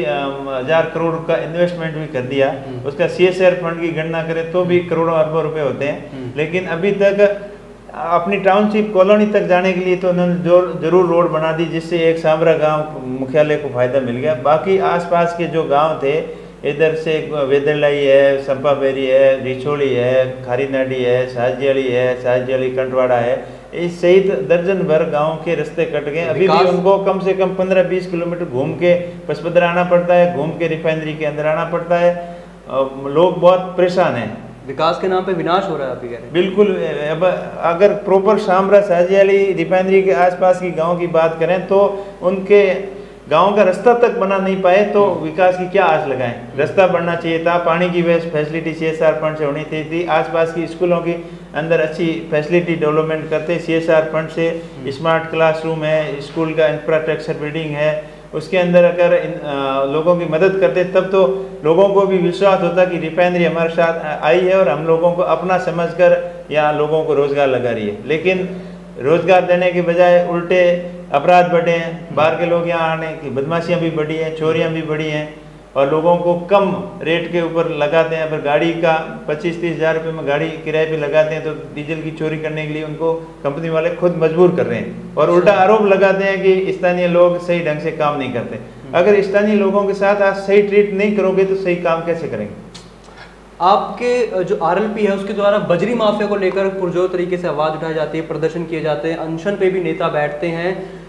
हज़ार करोड़ का इन्वेस्टमेंट भी कर दिया। उसका CSR फंड की गणना करें तो भी करोड़ों अरबों रुपए होते हैं, लेकिन अभी तक अपनी टाउनशिप कॉलोनी तक जाने के लिए तो उन्होंने जरूर रोड बना दी, जिससे एक सामरा गांव मुख्यालय को फायदा मिल गया। बाकी आसपास के जो गांव थे, इधर से वेदरलाई है, संपाबेरी है, रिछोड़ी है, खारीनाडी है, साजियाली कंटवाड़ा है, इस सहित दर्जन भर गाँव के रास्ते कट गए। अभी भी उनको कम से कम 15-20 किलोमीटर घूम के पचपदरा आना पड़ता है, घूम के रिफाइनरी के अंदर आना पड़ता है। लोग बहुत परेशान हैं। विकास के नाम पे विनाश हो रहा है, आप कह रहे हैं। बिल्कुल। अब अगर प्रॉपर शामरा, साजियाली, रिफाइनरी के आसपास की गाँव की बात करें तो उनके गांव का रास्ता तक बना नहीं पाए तो विकास की क्या आस लगाएं। रास्ता बनना चाहिए था, पानी की फैसिलिटी CSR फंड से होनी थी, आसपास की स्कूलों की अंदर अच्छी फैसिलिटी डेवलपमेंट करते। CSR फंड से स्मार्ट क्लासरूम है, स्कूल का इंफ्रास्ट्रक्चर बिल्डिंग है, उसके अंदर अगर लोगों की मदद करते तब तो लोगों को भी विश्वास होता कि रिफाइनरी हमारे साथ आई है और हम लोगों को अपना समझकर यहाँ लोगों को रोजगार लगा रही है। लेकिन रोजगार देने के बजाय उल्टे अपराध बढ़े हैं, बाहर के लोग यहाँ आने की बदमाशियाँ भी बढ़ी हैं, चोरियाँ भी बढ़ी हैं और लोगों को कम रेट के ऊपर लगाते हैं। अगर गाड़ी का 25-30 हज़ार रुपये में गाड़ी किराए पे लगाते हैं तो डीजल की चोरी करने के लिए उनको कंपनी वाले खुद मजबूर कर रहे हैं और उल्टा आरोप लगाते हैं कि स्थानीय लोग सही ढंग से काम नहीं करते। अगर स्थानीय लोगों के साथ आप सही ट्रीट नहीं करोगे तो सही काम कैसे करेंगे? आपके जो आरएलपी है उसके द्वारा बजरी माफिया को लेकर पुरजोर तरीके से आवाज़ उठाई जाती है, प्रदर्शन किए जाते हैं, अनशन पे भी नेता बैठते हैं।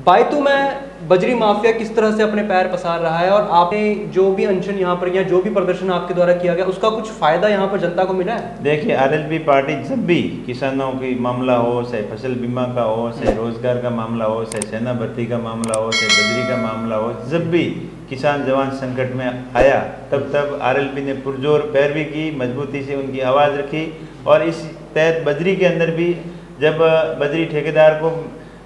बायतू में बजरी माफिया किस तरह से अपने पैर पसार रहा है और आपने जो भी अनशन यहाँ पर या जो भी प्रदर्शन आपके द्वारा किया गया उसका कुछ फायदा यहाँ पर जनता को मिला है? देखिए, आरएलपी पार्टी जब भी किसानों की मामला हो, चाहे फसल बीमा का हो, चाहे रोजगार का मामला हो, चाहे सेना भर्ती का मामला हो, चाहे बजरी का मामला हो, जब भी किसान जवान संकट में आया तब आरएलपी ने पुरजोर पैरवी की, मजबूती से उनकी आवाज़ रखी। और इस तहत बजरी के अंदर भी जब बजरी ठेकेदार को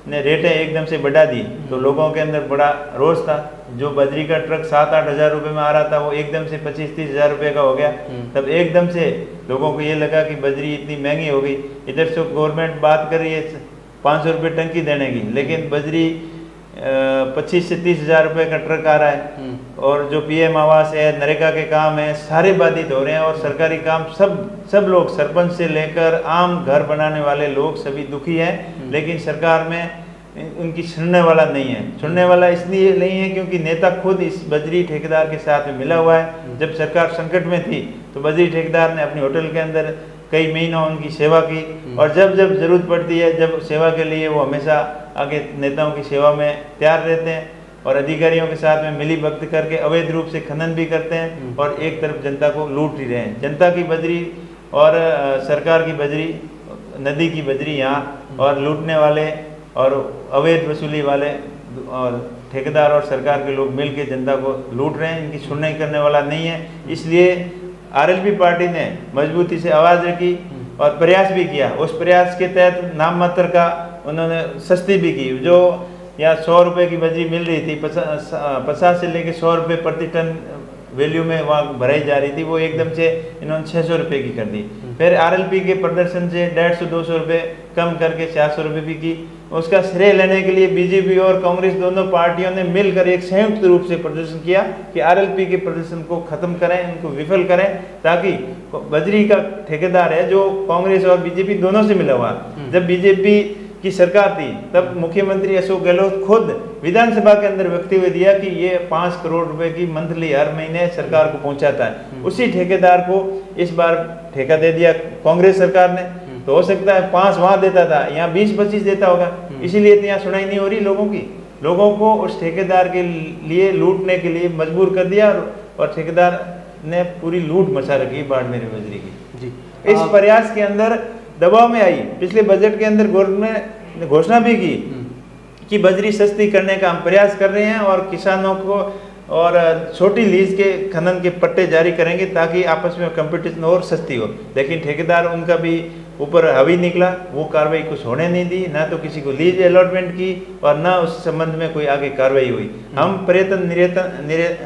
ने रेटें एकदम से बढ़ा दी तो लोगों के अंदर बड़ा रोष था। जो बजरी का ट्रक 7-8 हज़ार रुपये में आ रहा था वो एकदम से 25-30 हज़ार रुपये का हो गया। तब एकदम से लोगों को ये लगा कि बजरी इतनी महंगी हो गई। इधर से गवर्नमेंट बात कर रही है 500 रुपये टंकी देने की, लेकिन बजरी 25 से 30 हज़ार रुपये का ट्रक आ रहा है। और जो पीएम आवास है, नरेगा के काम है, सारे बाधित हो रहे हैं और सरकारी काम सब लोग, सरपंच से लेकर आम घर बनाने वाले लोग सभी दुखी हैं। लेकिन सरकार में उनकी सुनने वाला नहीं है। सुनने वाला इसलिए नहीं है क्योंकि नेता खुद इस बजरी ठेकेदार के साथ में मिला हुआ है। जब सरकार संकट में थी तो बजरी ठेकेदार ने अपने होटल के अंदर कई महीनों उनकी सेवा की और जब जरूरत पड़ती है, जब सेवा के लिए वो हमेशा आगे नेताओं की सेवा में तैयार रहते हैं और अधिकारियों के साथ में मिली भगत करके अवैध रूप से खनन भी करते हैं और एक तरफ जनता को लूट ही रहे हैं। जनता की बजरी और सरकार की बजरी, नदी की बजरी यहाँ, और लूटने वाले और अवैध वसूली वाले और ठेकेदार और सरकार के लोग मिल के जनता को लूट रहे हैं। इनकी सुनवाई करने वाला नहीं है। इसलिए आरएलपी पार्टी ने मजबूती से आवाज़ रखी और प्रयास भी किया। उस प्रयास के तहत नाम मात्र का उन्होंने सस्ती भी की। जो यहाँ 100 रुपये की बजरी मिल रही थी, 50 से लेकर 100 रुपये प्रति टन वैल्यू में वहाँ भराई जा रही थी, वो एकदम से इन्होंने 600 रुपये की कर दी। फिर आरएलपी के प्रदर्शन से 150-200 रुपये कम करके 400 रुपये भी की। उसका श्रेय लेने के लिए बीजेपी और कांग्रेस दोनों पार्टियों ने मिलकर एक संयुक्त रूप से प्रदर्शन किया कि आरएलपी के प्रदर्शन को खत्म करें, उनको विफल करें, ताकि बजरी का ठेकेदार है जो कांग्रेस और बीजेपी दोनों से मिला हुआ। जब बीजेपी की सरकार थी तब मुख्यमंत्री अशोक गहलोत खुद विधानसभा के अंदर वक्तव्य दिया कि ये 5 करोड़ रुपए की मंथली हर महीने सरकार को पहुंचाता है। उसी ठेकेदार को इस बार ठेका दे दिया कांग्रेस सरकार ने। तो हो सकता है 5 वहां देता था, यहाँ 20-25 देता होगा, इसीलिए तो यहाँ सुनाई नहीं हो रही लोगों की। लोगों को उस ठेकेदार के लिए लूटने के लिए मजबूर कर दिया और ठेकेदार ने पूरी लूट मचा रखी बाड़मेर बजरी की। जी, इस प्रयास के अंदर दबाव में आई। पिछले बजट के अंदर गवर्नमेंट ने घोषणा भी की कि बजरी सस्ती करने का हम प्रयास कर रहे हैं और किसानों को और छोटी लीज के खनन के पट्टे जारी करेंगे ताकि आपस में कंपटीशन और सस्ती हो। लेकिन ठेकेदार उनका भी ऊपर हावी निकला, वो कार्रवाई कुछ होने नहीं दी, ना तो किसी को लीज अलॉटमेंट की और ना उस संबंध में कोई आगे कार्रवाई हुई। हम प्रयत्न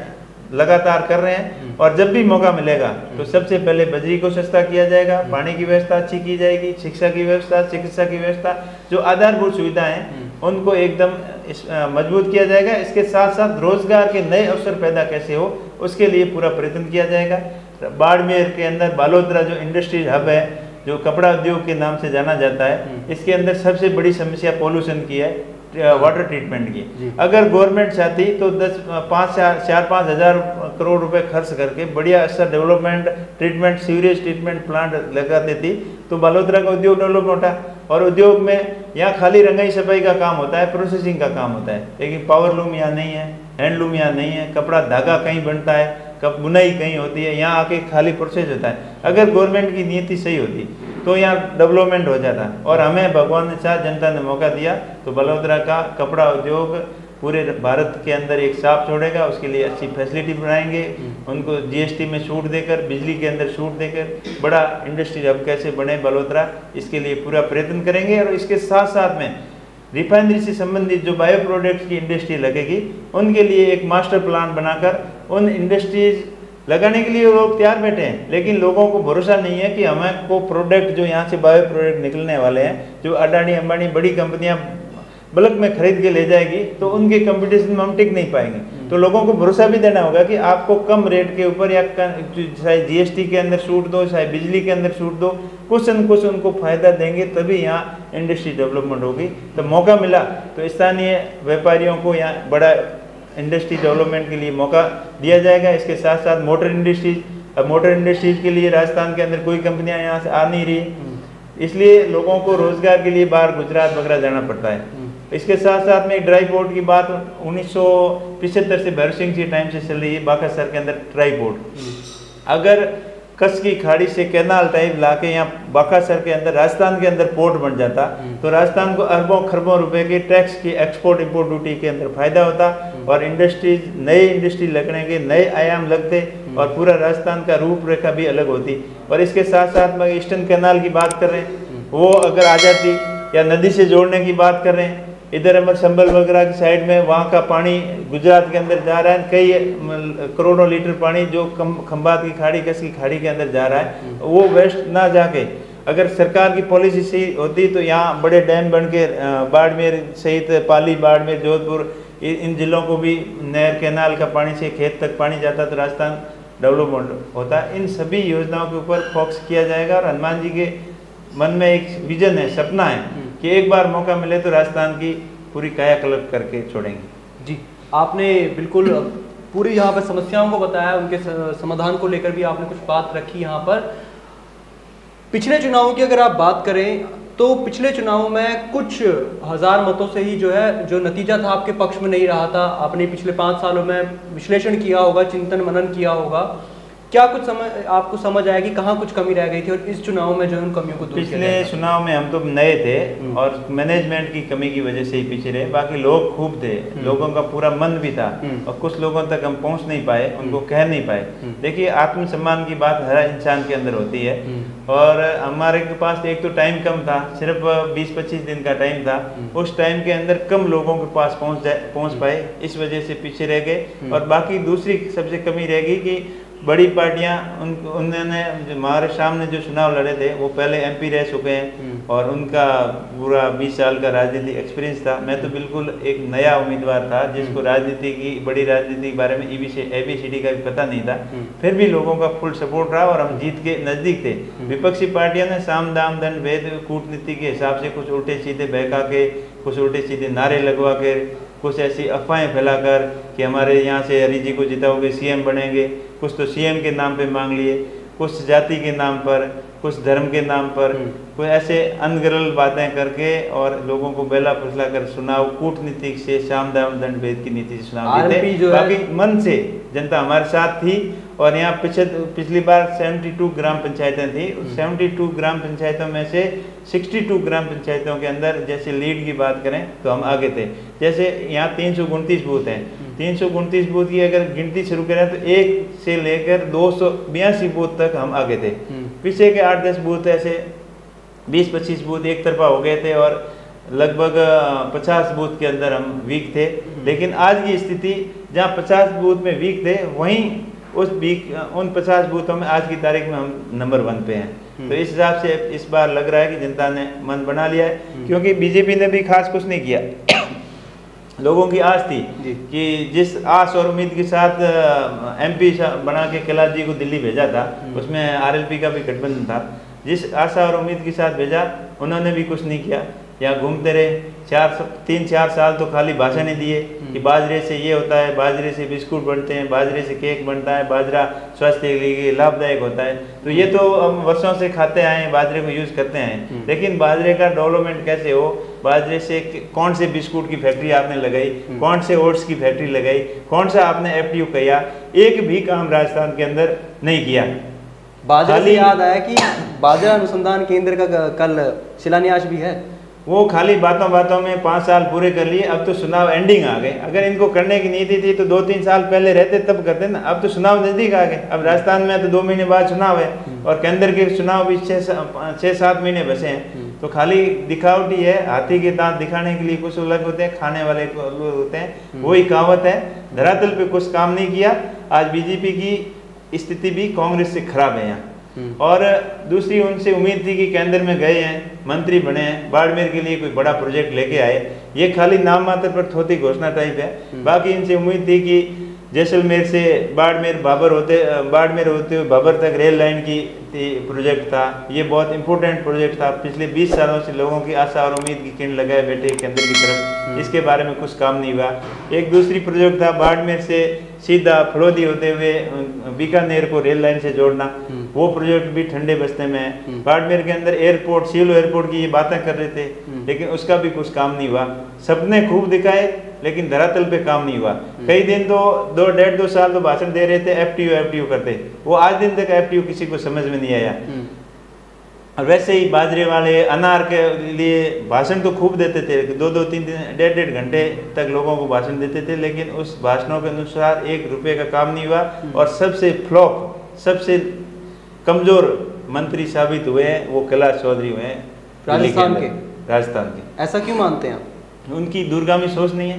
लगातार कर रहे हैं और जब भी मौका मिलेगा तो सबसे पहले बजरी को सस्ता किया जाएगा, पानी की व्यवस्था अच्छी की जाएगी, शिक्षा की व्यवस्था, चिकित्सा की व्यवस्था, जो आधारभूत सुविधाएं हैं उनको एकदम मजबूत किया जाएगा। इसके साथ साथ रोजगार के नए अवसर पैदा कैसे हो उसके लिए पूरा प्रयत्न किया जाएगा। बाड़मेर के अंदर बालोतरा जो इंडस्ट्रीज हब है, जो कपड़ा उद्योग के नाम से जाना जाता है, इसके अंदर सबसे बड़ी समस्या पोल्यूशन की है, वाटर ट्रीटमेंट की। अगर गवर्नमेंट चाहती तो 4-5 हज़ार करोड़ रुपए खर्च करके बढ़िया अच्छा development treatment sewerage treatment plant लगा देती तो बालोतरा का उद्योग डेवलप होता। और उद्योग में यहाँ खाली रंगाई सफाई का काम होता है, प्रोसेसिंग का काम होता है, लेकिन पावर लूम यहाँ नहीं है, हैंडलूम यहाँ नहीं है, कपड़ा धागा कहीं बनता है, कब बुनाई कहीं होती है, यहाँ आके खाली प्रोसेस होता है। अगर गवर्नमेंट की नीति सही होती तो यहाँ डेवलपमेंट हो जाता। और हमें भगवान ने चाह जनता ने मौका दिया तो बलोतरा का कपड़ा उद्योग पूरे भारत के अंदर एक छाप छोड़ेगा। उसके लिए अच्छी फैसिलिटी बनाएंगे, उनको जीएसटी में छूट देकर, बिजली के अंदर छूट देकर बड़ा इंडस्ट्री हब कैसे बने बलोतरा, इसके लिए पूरा प्रयत्न करेंगे। और इसके साथ साथ में रिफाइनरी से संबंधित जो बायो प्रोडक्ट्स की इंडस्ट्री लगेगी उनके लिए एक मास्टर प्लान बनाकर उन इंडस्ट्रीज लगाने के लिए लोग तैयार बैठे हैं। लेकिन लोगों को भरोसा नहीं है कि हमें को प्रोडक्ट जो यहाँ से बायो प्रोडक्ट निकलने वाले हैं, जो अडानी अंबानी बड़ी कंपनियां बल्क में खरीद के ले जाएगी, तो उनके कंपटीशन में हम टिक नहीं पाएंगे। तो लोगों को भरोसा भी देना होगा कि आपको कम रेट के ऊपर या चाहे जीएसटी के अंदर छूट दो, चाहे बिजली के अंदर छूट दो, कुछ न कुछ उनको फायदा देंगे, तभी यहाँ इंडस्ट्री डेवलपमेंट होगी। तो मौका मिला तो स्थानीय व्यापारियों को यहाँ बड़ा इंडस्ट्री डेवलपमेंट के लिए मौका दिया जाएगा। इसके साथ साथ मोटर इंडस्ट्रीज, अब मोटर इंडस्ट्रीज के लिए राजस्थान के अंदर कोई कंपनियां यहाँ से आ नहीं रही, इसलिए लोगों को रोजगार के लिए बाहर गुजरात वगैरह जाना पड़ता है। इसके साथ साथ में एक ड्राई पोर्ट की बात 1975 से भैरव सिंह जी टाइम से चल रही है, बाकासर के अंदर ड्राई पोर्ट। अगर कच्छ की खाड़ी से कैनाल टाइप लाके यहाँ बाकासर के अंदर राजस्थान के अंदर पोर्ट बन जाता तो राजस्थान को अरबों खरबों रुपए के टैक्स की एक्सपोर्ट इंपोर्ट ड्यूटी के अंदर फायदा होता और इंडस्ट्रीज, नई इंडस्ट्री लगने के नए आयाम लगते और पूरा राजस्थान का रूपरेखा भी अलग होती। और इसके साथ साथ में ईस्टर्न कैनाल की बात कर रहे हैं, वो अगर आ जाती, या नदी से जोड़ने की बात कर रहे हैं, इधर अमर संभल वगैरह की साइड में वहाँ का पानी गुजरात के अंदर जा रहा है, कई करोड़ों लीटर पानी जो खंबात की खाड़ी, कच्छ की खाड़ी के अंदर जा रहा है, वो वेस्ट ना जाके अगर सरकार की पॉलिसी सही होती तो यहाँ बड़े डैम बन के बाड़मेर सहित पाली, बाड़मेर, जोधपुर, इन जिलों को भी नहर कैनाल का पानी से खेत तक पानी जाता तो राजस्थान डेवलपमेंट होता। इन सभी योजनाओं के ऊपर फोकस किया जाएगा और हनुमान जी के मन में एक विजन है, सपना है कि एक बार मौका मिले तो राजस्थान की पूरी कायाकल्प करके छोड़ेंगे। जी, आपने बिल्कुल पूरी यहाँ पर समस्याओं को बताया, उनके समाधान को लेकर भी आपने कुछ बात रखी यहाँ पर। पिछले चुनावों की अगर आप बात करें तो पिछले चुनाव में कुछ हजार मतों से ही जो नतीजा था आपके पक्ष में नहीं रहा था। आपने पिछले 5 सालों में विश्लेषण किया होगा, चिंतन मनन किया होगा, क्या कुछ आपको समझ आया कि कहाँ कुछ कमी रह गई थी और इस चुनाव में जो उन कमियों को दूर किया जाएगा? पिछले चुनाव में हम तो नए थे और मैनेजमेंट की कमी की वजह से ही पीछे रहे, बाकी लोग खूब थे, लोगों का पूरा मन भी था और कुछ लोगों तक हम पहुंच नहीं पाए, उनको कह नहीं पाए। देखिए, आत्मसम्मान की बात हर इंसान के अंदर होती है और हमारे के पास एक तो टाइम कम था, सिर्फ 20-25 दिन का टाइम था, उस टाइम के अंदर कम लोगों के पास पहुंच पाए, इस वजह से पीछे रह गए। और बाकी दूसरी सबसे कमी रहेगी कि बड़ी पार्टियां उन्होंने हमारे सामने जो चुनाव लड़े थे वो पहले एमपी रह चुके हैं और उनका पूरा 20 साल का राजनीतिक एक्सपीरियंस था। मैं तो बिल्कुल एक नया उम्मीदवार था जिसको राजनीति की, बड़ी राजनीति के बारे में ABCD का भी पता नहीं था, फिर भी लोगों का फुल सपोर्ट रहा और हम जीत के नज़दीक थे। विपक्षी पार्टियों ने साम दाम दंड भेद कूटनीति के हिसाब से कुछ उल्टे सीधे बहका के, कुछ उल्टे सीधे नारे लगवा के, कुछ ऐसी अफवाहें फैलाकर कि हमारे यहाँ से हरी जी को जिताओगे सीएम बनेंगे, कुछ तो सीएम के नाम पे मांग लिए, कुछ जाति के नाम पर, कुछ धर्म के नाम पर, कोई ऐसे अनगरल बातें करके और लोगों को बेला फुसला कर चुनाव कूटनीति से, साम दाम दंड भेद की नीति से चुनाव जीते। बाकी मन से जनता हमारे साथ थी और यहाँ पिछली बार 72 ग्राम पंचायतें थी, 72 ग्राम पंचायतों में से 62 ग्राम पंचायतों के अंदर जैसे लीड की बात करें तो हम आगे थे। जैसे यहाँ 329 बूथ हैं, 329 बूथ की अगर गिनती शुरू करें तो 1 से लेकर 282 बूथ तक हम आगे थे। पीछे के 8-10 बूथ ऐसे 20-25 बूथ एक तरफा हो गए थे और लगभग 50 बूथ के अंदर हम वीक थे। लेकिन आज की स्थिति जहाँ 50 बूथ में वीक थे, वहीं उन 50 बूथों में आज की तारीख में हम नंबर 1 पे हैं। तो इस हिसाब से इस बार लग रहा है कि जनता ने मन बना लिया है, क्योंकि बीजेपी ने भी खास कुछ नहीं किया। लोगों की आस थी कि जिस आस और उम्मीद के साथ MP बना के कैलाश जी को दिल्ली भेजा था, उसमें RLP का भी गठबंधन था, जिस आशा और उम्मीद के साथ भेजा उन्होंने भी कुछ नहीं किया। यहाँ घूमते रहे 3-4 साल तो खाली भाषण ही दिए कि बाजरे से ये होता है, बाजरे से बिस्कुट बनते हैं, बाजरे से केक बनता है, बाजरा स्वास्थ्य के लिए लाभदायक होता है। तो ये तो हम वर्षों से खाते आए हैं, बाजरे को यूज़ करते हैं, लेकिन बाजरे का डेवलपमेंट कैसे हो, बाजरे से कौन से बिस्कुट की फैक्ट्री आपने लगाई, कौन से ओट्स की फैक्ट्री लगाई, कौन सा आपने FTU किया, एक भी काम राजस्थान के अंदर नहीं किया। बाजरे से याद आया कि बाजरा अनुसंधान केंद्र का कल शिलान्यास भी है। वो खाली बातों बातों में 5 साल पूरे कर लिए, अब तो चुनाव एंडिंग आ गए। अगर इनको करने की नीति थी तो 2-3 साल पहले रहते तब करते ना, अब तो चुनाव नजदीक आ गए। अब राजस्थान में तो 2 महीने बाद चुनाव है और केंद्र के चुनाव भी 6-7 महीने बचे हैं। तो खाली दिखावटी है, हाथी के दांत दिखाने के लिए कुछ अलग होते हैं, खाने वाले लोग होते हैं, वही कहावत है। धरातल पे कुछ काम नहीं किया। आज बीजेपी की स्थिति भी कांग्रेस से खराब है यहाँ, और दूसरी उनसे उम्मीद थी कि केंद्र में गए हैं, मंत्री बने हैं, बाड़मेर के लिए कोई बड़ा प्रोजेक्ट लेके आए। ये खाली नाम मात्र पर थोड़ी घोषणा टाइप है। बाकी इनसे उम्मीद थी कि जैसलमेर से बाड़मेर होते हुए बाबर तक रेल लाइन की प्रोजेक्ट था। ये बहुत इंपॉर्टेंट प्रोजेक्ट था। पिछले 20 सालों से लोगों की आशा और उम्मीद की किरण लगाए बैठे केंद्र की तरफ, इसके बारे में कुछ काम नहीं हुआ। एक दूसरी प्रोजेक्ट था बाड़मेर से सीधा फलोदी होते हुए बीकानेर को रेल लाइन से जोड़ना, वो प्रोजेक्ट भी ठंडे बस्ते में है। बाड़मेर के अंदर एयरपोर्ट, सिविल एयरपोर्ट की ये बातें कर रहे थे, लेकिन उसका भी कुछ काम नहीं हुआ। सपने खूब दिखाए लेकिन धरातल पे काम नहीं हुआ। कई दिन तो 2 साल तो भाषण दे रहे थे, एफटीयू करते, वो आज दिन तक एफटीयू किसी को समझ में नहीं आया। और वैसे ही बाजरे वाले अनार के लिए भाषण तो खूब देते थे, 2-2, 3-3, 1.5 घंटे तक लोगों को भाषण देते थे, लेकिन उस भाषणों के अनुसार 1 रुपये का काम नहीं हुआ। और सबसे फ्लॉप, सबसे कमजोर मंत्री साबित हुए हैं वो कैलाश चौधरी हुए हैं राजस्थान के। ऐसा क्यों मानते हैं आप? उनकी दूरगामी सोच नहीं है,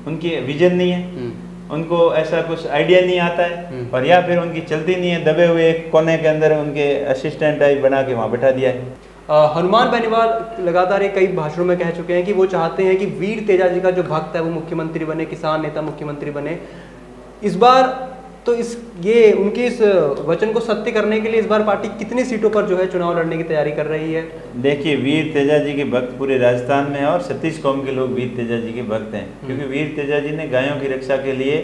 उनकी विजन नहीं है, उनको ऐसा कुछ आइडिया नहीं आता है, और या फिर उनकी चलती नहीं है। दबे हुए एक कोने के अंदर उनके असिस्टेंट टाइप बना के वहाँ बैठा दिया है। हनुमान बेनीवाल लगातार कई भाषणों में कह चुके हैं कि वो चाहते हैं कि वीर तेजाजी का जो भक्त है वो मुख्यमंत्री बने, किसान नेता मुख्यमंत्री बने। इस बार तो ये उनके इस वचन को सत्य करने के लिए इस बार पार्टी कितनी सीटों पर जो है चुनाव लड़ने की तैयारी कर रही है? देखिए, वीर तेजाजी के भक्त पूरे राजस्थान में है और 36 कौम के लोग वीर तेजाजी के भक्त हैं, क्योंकि वीर तेजाजी ने गायों की रक्षा के लिए,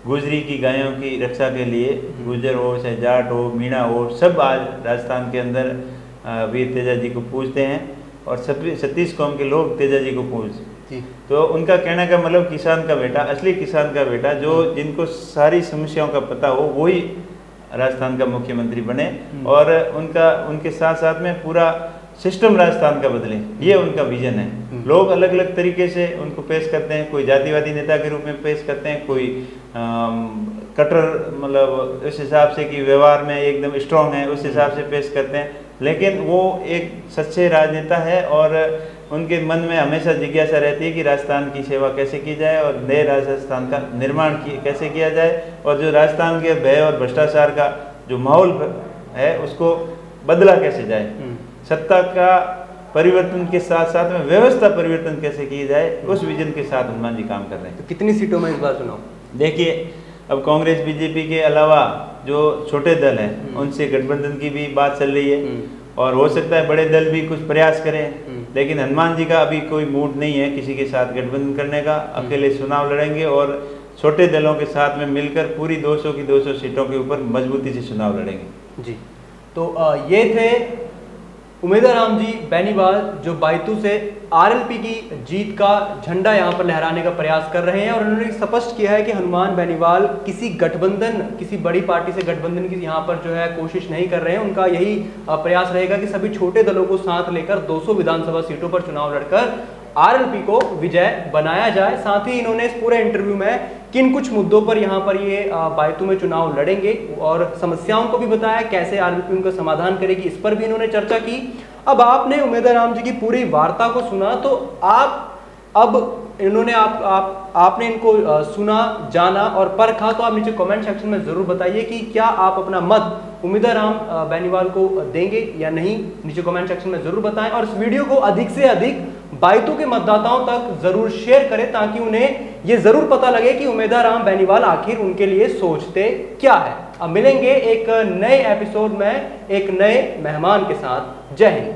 गुजरी की गायों की रक्षा के लिए, गुजर हो चाहे जाट हो मीणा हो, सब आज राजस्थान के अंदर वीर तेजाजी को पूजते हैं और 36 कौम के लोग तेजाजी को पूजते। तो उनका कहने का मतलब किसान का बेटा, असली किसान का बेटा, जो जिनको सारी समस्याओं का पता हो, वही राजस्थान का मुख्यमंत्री बने और उनके साथ साथ में पूरा सिस्टम राजस्थान का बदले, ये उनका विजन है। लोग अलग अलग तरीके से उनको पेश करते हैं, कोई जातिवादी नेता के रूप में पेश करते हैं, कोई कट्टर मतलब उस हिसाब से कि व्यवहार में एकदम स्ट्रांग है उस हिसाब से पेश करते हैं, लेकिन वो एक सच्चे राजनेता है और उनके मन में हमेशा जिज्ञासा रहती है कि राजस्थान की सेवा कैसे की जाए और नए राजस्थान का निर्माण कैसे किया जाए, और जो राजस्थान के भय और भ्रष्टाचार का जो माहौल है उसको बदला कैसे जाए, सत्ता का परिवर्तन के साथ साथ में व्यवस्था परिवर्तन कैसे की जाए, उस विजन के साथ हनुमान जी काम कर रहे हैं। तो कितनी सीटों में इस बार चुनाव? देखिए, अब कांग्रेस बीजेपी के अलावा जो छोटे दल हैं उनसे गठबंधन की भी बात चल रही है, और हो सकता है बड़े दल भी कुछ प्रयास करें, लेकिन हनुमान जी का अभी कोई मूड नहीं है किसी के साथ गठबंधन करने का। अकेले चुनाव लड़ेंगे और छोटे दलों के साथ में मिलकर पूरी 200 की 200 सीटों के ऊपर मजबूती से चुनाव लड़ेंगे। जी, तो ये थे उमेदराम जी बेनीवाल, जो बायतू से आरएलपी की जीत का झंडा यहाँ पर लहराने का प्रयास कर रहे हैं, और उन्होंने स्पष्ट किया है कि हनुमान बेनीवाल किसी गठबंधन, किसी बड़ी पार्टी से गठबंधन की यहाँ पर जो है कोशिश नहीं कर रहे हैं। उनका यही प्रयास रहेगा कि सभी छोटे दलों को साथ लेकर 200 विधानसभा सीटों पर चुनाव लड़कर आरएलपी को विजय बनाया जाए। साथ ही इन्होंने इस पूरे इंटरव्यू में किन कुछ मुद्दों पर यहाँ पर ये बायतू में चुनाव लड़ेंगे और समस्याओं को भी बताया, कैसे आरएलपी उनका समाधान करेगी, इस पर भी इन्होंने चर्चा की। अब आपने उमेदराम जी की पूरी वार्ता को सुना, तो आपने इनको सुना, जाना और परखा, तो आप नीचे कमेंट सेक्शन में जरूर बताइए कि क्या आप अपना मत उमेदराम बेनीवाल को देंगे या नहीं। नीचे कमेंट सेक्शन में जरूर बताएं, और इस वीडियो को अधिक से अधिक बायतू के मतदाताओं तक जरूर शेयर करें, ताकि उन्हें ये जरूर पता लगे कि उमेदराम बेनीवाल आखिर उनके लिए सोचते क्या है। अब मिलेंगे एक नए एपिसोड में एक नए मेहमान के साथ। जय हिंद।